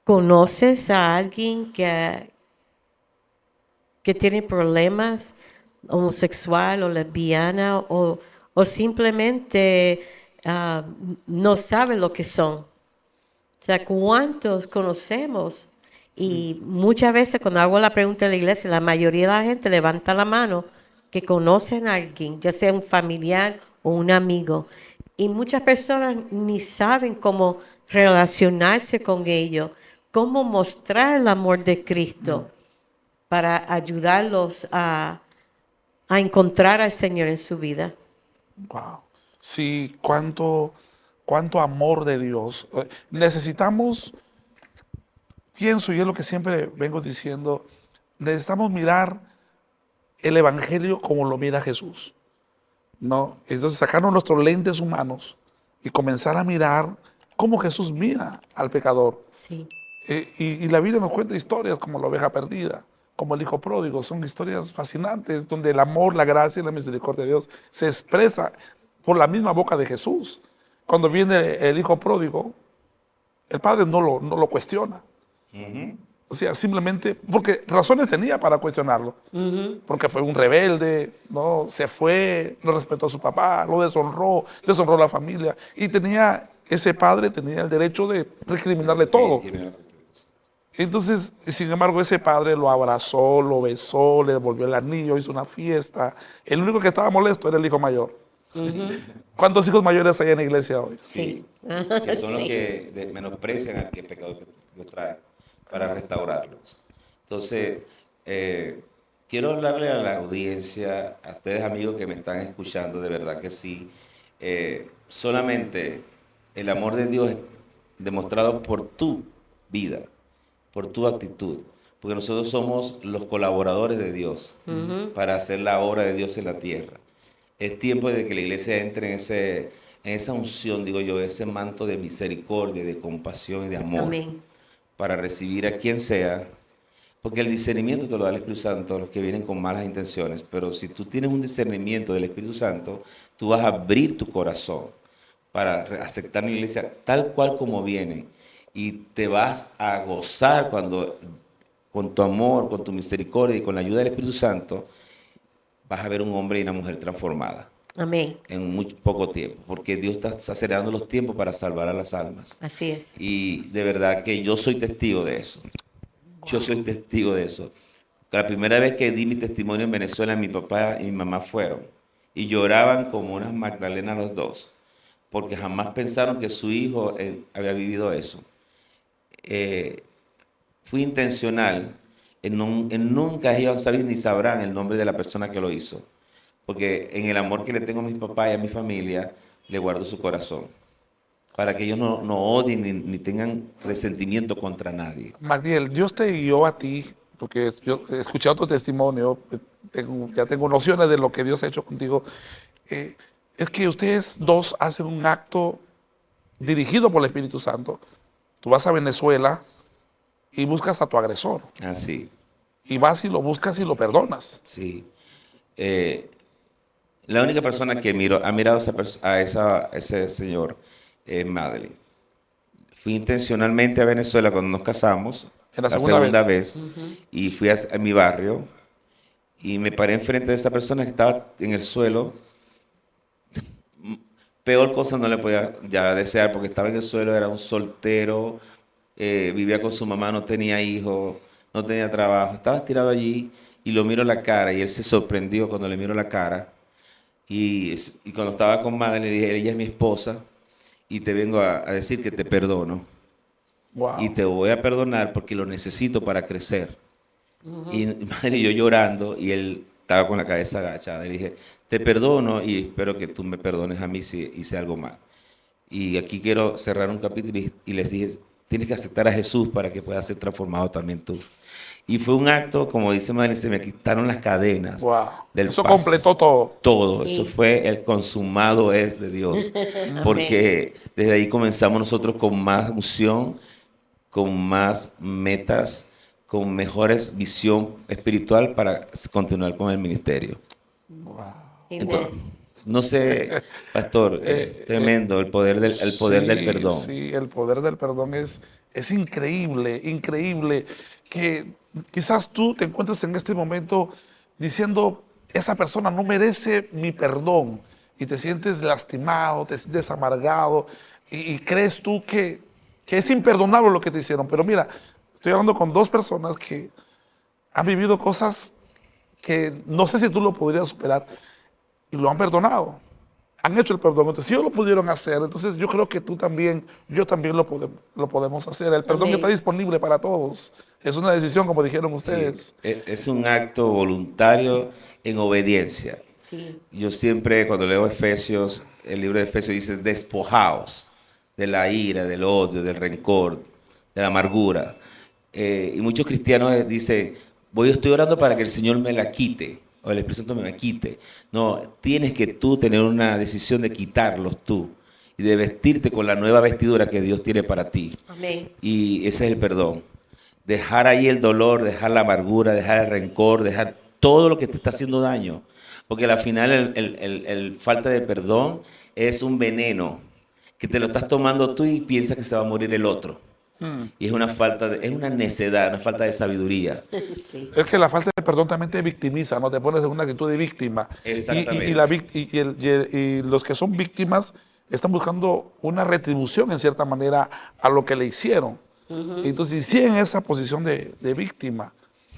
¿conoces a alguien que tiene problemas homosexual o lesbiana o simplemente no sabe lo que son? O sea, ¿cuántos conocemos? Y muchas veces cuando hago la pregunta en la iglesia, la mayoría de la gente levanta la mano que conocen a alguien, ya sea un familiar o un amigo. Y muchas personas ni saben cómo relacionarse con ellos, cómo mostrar el amor de Cristo para ayudarlos a encontrar al Señor en su vida. Wow. Sí, cuánto amor de Dios. Necesitamos, pienso, y es lo que siempre vengo diciendo, necesitamos mirar el Evangelio como lo mira Jesús, ¿no? Entonces sacarnos nuestros lentes humanos y comenzar a mirar cómo Jesús mira al pecador. Sí, Y la Biblia nos cuenta historias como la oveja perdida, como el hijo pródigo. Son historias fascinantes donde el amor, la gracia y la misericordia de Dios se expresa por la misma boca de Jesús. Cuando viene el hijo pródigo, el padre no lo cuestiona. O sea, simplemente, porque razones tenía para cuestionarlo. Porque fue un rebelde, ¿no? Se fue, no respetó a su papá, lo deshonró a la familia. Y ese padre tenía el derecho de recriminarle todo. Entonces, sin embargo, ese padre lo abrazó, lo besó, le devolvió el anillo, hizo una fiesta. El único que estaba molesto era el hijo mayor. ¿Cuántos hijos mayores hay en la iglesia hoy? sí. Que son los Sí. que menosprecian al que pecador que lo trae para restaurarlos. Entonces, quiero hablarle a la audiencia, a ustedes amigos que me están escuchando, de verdad que sí. Solamente el amor de Dios es demostrado por tu vida, por tu actitud, porque nosotros somos los colaboradores de Dios para hacer la obra de Dios en la tierra. Es tiempo de que la iglesia entre en esa unción, digo yo, ese manto de misericordia, de compasión y de amor Amén. para recibir a quien sea, porque el discernimiento te lo da el Espíritu Santo a los que vienen con malas intenciones, pero si tú tienes un discernimiento del Espíritu Santo, tú vas a abrir tu corazón para aceptar la iglesia tal cual como viene y te vas a gozar cuando con tu amor, con tu misericordia y con la ayuda del Espíritu Santo vas a ver un hombre y una mujer transformada Amén. en muy poco tiempo, porque Dios está acelerando los tiempos para salvar a las almas. Así es. Y de verdad que yo soy testigo de eso. Yo soy testigo de eso. La primera vez que di mi testimonio en Venezuela, mi papá y mi mamá fueron y lloraban como unas magdalenas los dos, porque jamás pensaron que su hijo había vivido eso. Fui intencional en nunca ellos saben ni sabrán el nombre de la persona que lo hizo, porque en el amor que le tengo a mis papás y a mi familia, le guardo su corazón, para que ellos no odien ni tengan resentimiento contra nadie. Magdiel, Dios te guió a ti, porque yo he escuchado tu testimonio, ya tengo nociones de lo que Dios ha hecho contigo. Es que ustedes dos hacen un acto dirigido por el Espíritu Santo. Tú vas a Venezuela y buscas a tu agresor. Así, Y vas y lo buscas y lo perdonas. sí. La única persona que ha mirado a ese señor es Madeline. Fui intencionalmente a Venezuela cuando nos casamos, En la la segunda segunda vez. vez, y fui a mi barrio y me paré enfrente de esa persona que estaba en el suelo. Peor cosa no le podía ya desear porque estaba en el suelo, era un soltero, vivía con su mamá, no tenía hijos, no tenía trabajo, estaba estirado allí y lo miro la cara y él se sorprendió cuando le miro la cara y cuando estaba con madre le dije, ella es mi esposa y te vengo a decir que te perdono Wow. y te voy a perdonar porque lo necesito para crecer. Y madre, y yo llorando y él estaba con la cabeza agachada. Y dije, te perdono y espero que tú me perdones a mí si hice algo mal. Y aquí quiero cerrar un capítulo y les dije, tienes que aceptar a Jesús para que puedas ser transformado también tú. Y fue un acto, como dice Madre, se me quitaron las cadenas. Wow. Del Eso completó todo. todo, Sí. eso fue el consumado es de Dios. Porque desde ahí comenzamos nosotros con más unción, con más metas, con mejores visión espiritual para continuar con el ministerio. Wow. Entonces, no sé, pastor, tremendo el poder del perdón. Sí, el poder del perdón es increíble, increíble. Que quizás tú te encuentres en este momento diciendo, esa persona no merece mi perdón. Y te sientes lastimado, te sientes amargado y crees tú que es imperdonable lo que te hicieron. Pero mira, estoy hablando con dos personas que han vivido cosas que no sé si tú lo podrías superar y lo han perdonado. Han hecho el perdón. Entonces, si ellos lo pudieron hacer, entonces yo creo que tú también, yo también lo podemos hacer. El perdón está Amén. disponible para todos. Es una decisión, como dijeron Sí, ustedes. es un acto voluntario en obediencia. Sí. Yo siempre, cuando leo Efesios, el libro de Efesios dice, despojaos de la ira, del odio, del rencor, de la amargura. Y muchos cristianos dicen, estoy orando para que el Señor me la quite, o el Espíritu Santo me la quite. No, tienes que tú tener una decisión de quitarlos tú, y de vestirte con la nueva vestidura que Dios tiene para ti. Amén. Y ese es el perdón. Dejar ahí el dolor, dejar la amargura, dejar el rencor, dejar todo lo que te está haciendo daño. Porque al final el falta de perdón es un veneno que te lo estás tomando tú y piensas que se va a morir el otro. Y es una es una necedad, una falta de sabiduría. Sí. Es que la falta de perdón también te victimiza, ¿no? Te pones en una actitud de víctima. Exactamente. Y los que son víctimas están buscando una retribución, en cierta manera, a lo que le hicieron. Entonces, sí en esa posición de víctima.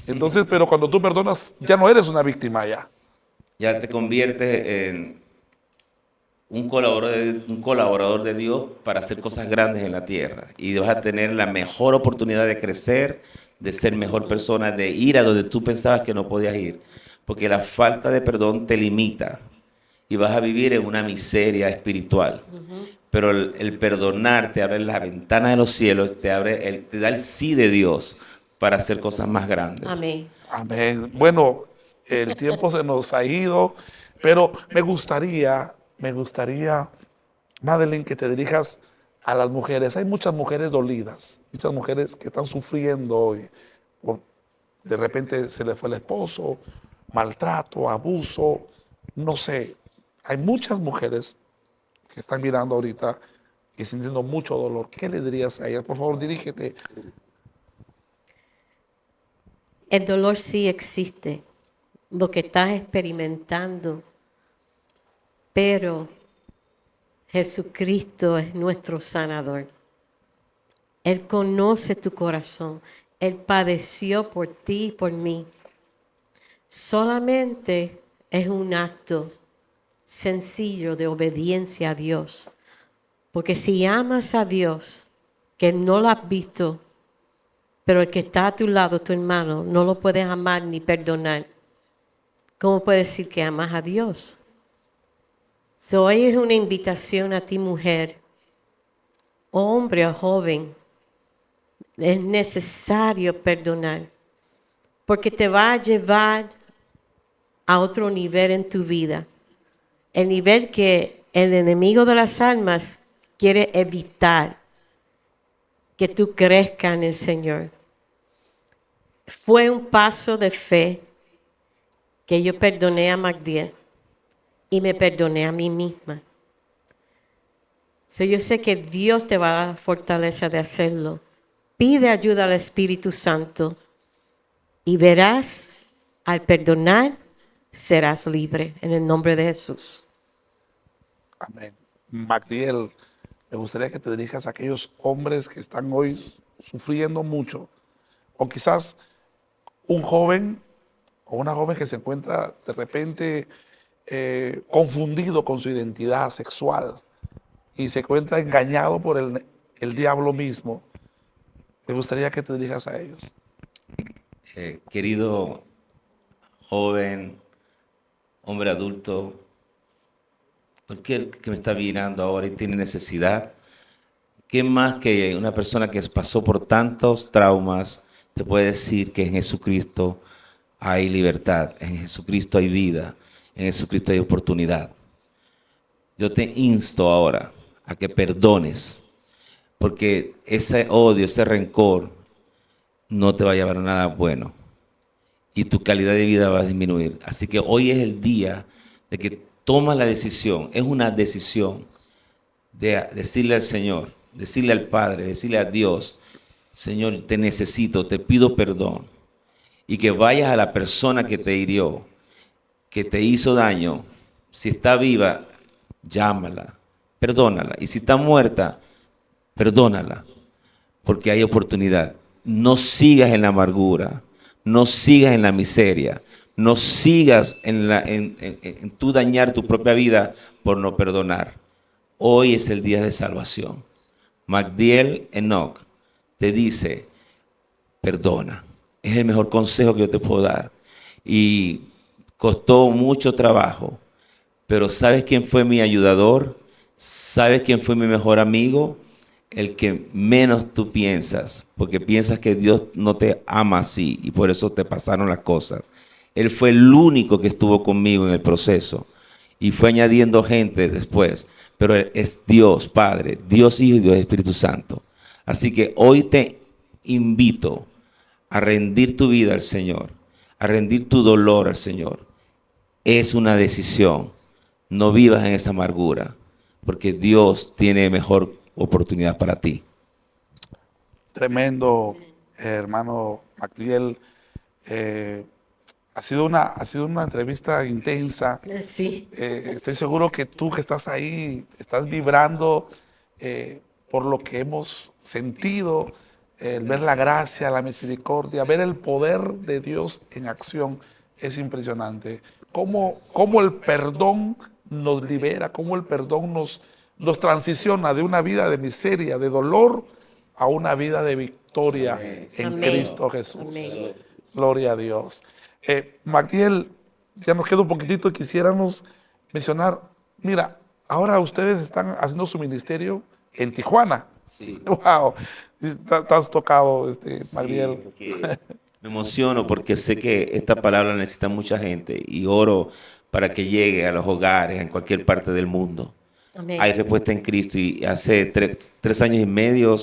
Entonces, pero cuando tú perdonas, ya no eres una víctima ya. Ya te conviertes en un colaborador de Dios para hacer cosas grandes en la tierra. Y vas a tener la mejor oportunidad de crecer, de ser mejor persona, de ir a donde tú pensabas que no podías ir. Porque la falta de perdón te limita y vas a vivir en una miseria espiritual. Pero el perdonar te abre la ventana de los cielos, te da el sí de Dios para hacer cosas más grandes. Amén. Amén. Bueno, el tiempo se nos ha ido, pero me gustaría, Madeline, que te dirijas a las mujeres. Hay muchas mujeres dolidas, muchas mujeres que están sufriendo hoy. De repente se le fue el esposo, maltrato, abuso, no sé. Hay muchas mujeres que están mirando ahorita y sintiendo mucho dolor. ¿Qué le dirías a ellas? Por favor, dirígete. El dolor sí existe, lo que estás experimentando, pero Jesucristo es nuestro sanador. Él conoce tu corazón. Él padeció por ti y por mí. Solamente es un acto sencillo de obediencia a Dios. Porque si amas a Dios, que no lo has visto, pero el que está a tu lado, tu hermano, no lo puedes amar ni perdonar, ¿cómo puedes decir que amas a Dios? Hoy es una invitación a ti, mujer, hombre o joven. Es necesario perdonar, porque te va a llevar a otro nivel en tu vida. El nivel que el enemigo de las almas quiere evitar que tú crezcas en el Señor. Fue un paso de fe que yo perdoné a Magdiel y me perdoné a mí misma. Yo sé que Dios te va a dar la fortaleza de hacerlo. Pide ayuda al Espíritu Santo y verás, al perdonar, serás libre en el nombre de Jesús. Amén. Magdiel, me gustaría que te dirijas a aquellos hombres que están hoy sufriendo mucho, o quizás un joven o una joven que se encuentra de repente confundido con su identidad sexual y se encuentra engañado por el diablo mismo. Me gustaría que te dirijas a ellos. Querido joven, hombre adulto, cualquier que me está mirando ahora y tiene necesidad, ¿qué más que una persona que pasó por tantos traumas te puede decir que en Jesucristo hay libertad, en Jesucristo hay vida, en Jesucristo hay oportunidad? Yo te insto ahora a que perdones, porque ese odio, ese rencor no te va a llevar a nada bueno. y tu calidad de vida va a disminuir. Así que hoy es el día de que tomas la decisión. Es una decisión de decirle al Señor, decirle al Padre, decirle a Dios, Señor, te necesito, te pido perdón. Y que vayas a la persona que te hirió, que te hizo daño. Si está viva, llámala, perdónala. Y si está muerta, perdónala, porque hay oportunidad. No sigas en la amargura, no sigas en la miseria, no sigas en tú dañar tu propia vida por no perdonar. Hoy es el día de salvación. Magdiel Enoch te dice, perdona. Es el mejor consejo que yo te puedo dar. Y costó mucho trabajo, pero ¿sabes quién fue mi ayudador? ¿Sabes quién fue mi mejor amigo? El que menos tú piensas, porque piensas que Dios no te ama así y por eso te pasaron las cosas. Él fue el único que estuvo conmigo en el proceso y fue añadiendo gente después, pero es Dios Padre, Dios Hijo y Dios Espíritu Santo. Así que hoy te invito a rendir tu vida al Señor, a rendir tu dolor al Señor. Es una decisión. No vivas en esa amargura, porque Dios tiene mejor oportunidad para ti. Tremendo, hermano Magdiel. Ha sido una entrevista intensa. Sí. Estoy seguro que tú que estás ahí, estás vibrando por lo que hemos sentido, el ver la gracia, la misericordia, ver el poder de Dios en acción es impresionante. Cómo el perdón nos libera, cómo el perdón nos transiciona de una vida de miseria, de dolor, a una vida de victoria en Amén. Cristo Jesús. Amén. Gloria a Dios. Magdiel, ya nos queda un poquitito y quisiéramos mencionar, mira, ahora ustedes están haciendo su ministerio en Tijuana. Sí. Wow, estás tocado, Magdiel. Sí, me emociono porque sé que esta palabra necesita mucha gente y oro para que llegue a los hogares en cualquier parte del mundo. Amén. Hay respuesta en Cristo y hace 3 años y medio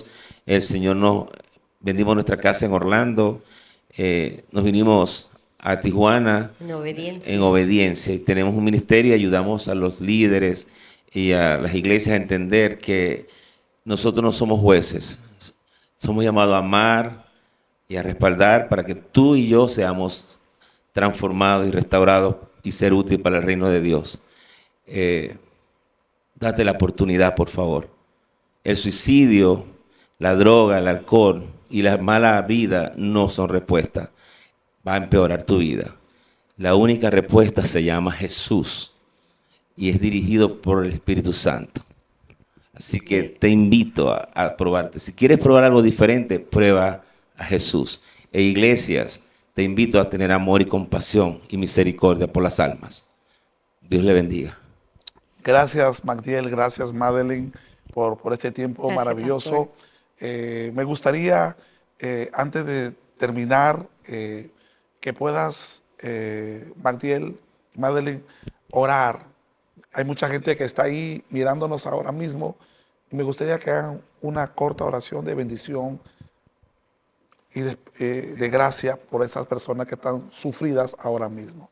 el Señor nos vendimos nuestra casa en Orlando, nos vinimos a Tijuana En obediencia. y tenemos un ministerio y ayudamos a los líderes y a las iglesias a entender que nosotros no somos jueces, somos llamados a amar y a respaldar para que tú y yo seamos transformados y restaurados y ser útiles para el reino de Dios. Date la oportunidad, por favor. El suicidio, la droga, el alcohol y la mala vida no son respuestas. Va a empeorar tu vida. La única respuesta se llama Jesús y es dirigido por el Espíritu Santo. Así que te invito a probarte. Si quieres probar algo diferente, prueba a Jesús. E iglesias, te invito a tener amor y compasión y misericordia por las almas. Dios le bendiga. Gracias, Magdiel, gracias, Madeline, por este tiempo Gracias, maravilloso. Me gustaría, antes de terminar, que puedas, Magdiel, Madeline, orar. Hay mucha gente que está ahí mirándonos ahora mismo. Me gustaría que hagan una corta oración de bendición y de gracia por esas personas que están sufridas ahora mismo.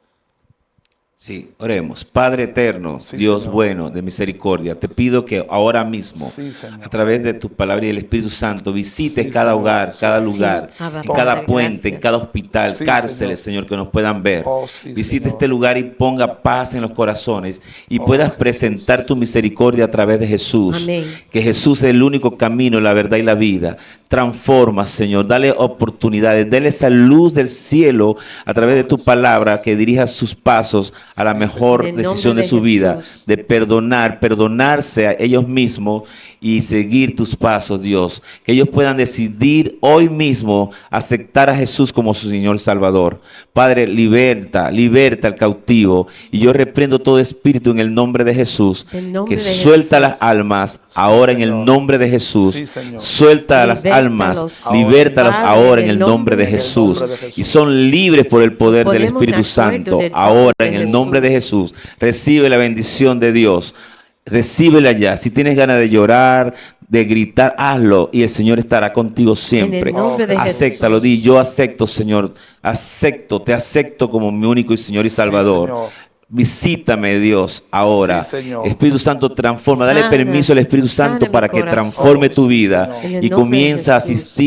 Sí, oremos. Padre eterno, Sí, Dios Señor. bueno, de misericordia, te pido que ahora mismo, Sí, Señor. a través de tu palabra y del Espíritu Santo, visites Sí, cada Señor. hogar, cada Sí. lugar, Abba, en cada Padre, puente, en gracias. cada hospital, Sí, cárceles, Señor, que nos puedan ver. Oh, sí, Visite Señor. este lugar y ponga paz en los corazones y Oh, puedas Jesús. presentar tu misericordia a través de Jesús. Amén. Que Jesús es el único camino, la verdad y la vida. Transforma, Señor, dale oportunidades, dale esa luz del cielo a través de tu palabra que dirija sus pasos a la mejor En el decisión nombre de su de vida, Jesús. de perdonarse a ellos mismos y seguir tus pasos, Dios. Que ellos puedan decidir hoy mismo aceptar a Jesús como su Señor Salvador. Padre, liberta al cautivo. Y yo reprendo todo espíritu en el nombre de Jesús En el que nombre de suelta Jesús. las almas ahora en el Señor. nombre de Jesús. Sí, Señor. Suelta a las Libértalos almas, ahora. libértalas Padre, ahora en el nombre de Jesús. nombre de Jesús. Y son libres por el poder del Ponemos de Espíritu acuerdo Santo. del Ahora nombre de en el nombre de Jesús. Jesús. Recibe la bendición de Dios. Recíbela ya. Si tienes ganas de llorar, de gritar, hazlo y el Señor estará contigo siempre. En el nombre de Acéptalo, di, yo acepto, Señor, te acepto como mi único y Señor y Sí, Salvador. Señor. Visítame, Dios, ahora. Sí, Señor. Espíritu Santo, transforma. Dale Sana, permiso al Espíritu Santo sana para mi que corazón. transforme tu Sí, vida Señor. En el y nombre de comienza a Jesús.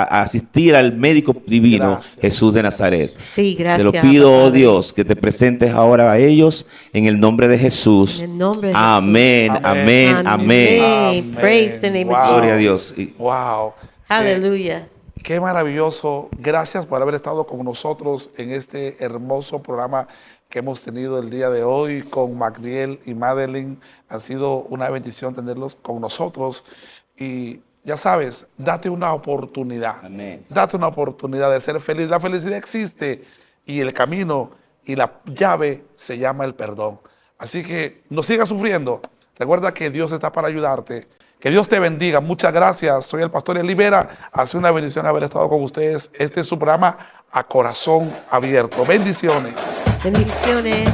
asistir al médico divino, Gracias. Jesús de Nazaret. Sí, Te gracias. lo pido, Abba oh Padre. Dios, que te presentes ahora a ellos en el nombre de Jesús. En el nombre de Amén, Jesús. amén, amén. Amén. Praise the name of Gloria a Jesus. Dios. Y- Wow. Aleluya. Qué maravilloso. Gracias por haber estado con nosotros en este hermoso programa que hemos tenido el día de hoy con Magdiel y Madeline. Ha sido una bendición tenerlos con nosotros. Y ya sabes, date una oportunidad. Amén. Date una oportunidad de ser feliz. La felicidad existe y el camino y la llave se llama el perdón. Así que no sigas sufriendo. Recuerda que Dios está para ayudarte. Que Dios te bendiga. Muchas gracias. Soy el pastor Eli Vera. Ha sido una bendición haber estado con ustedes. Este es su programa A Corazón Abierto. Bendiciones. Bendiciones.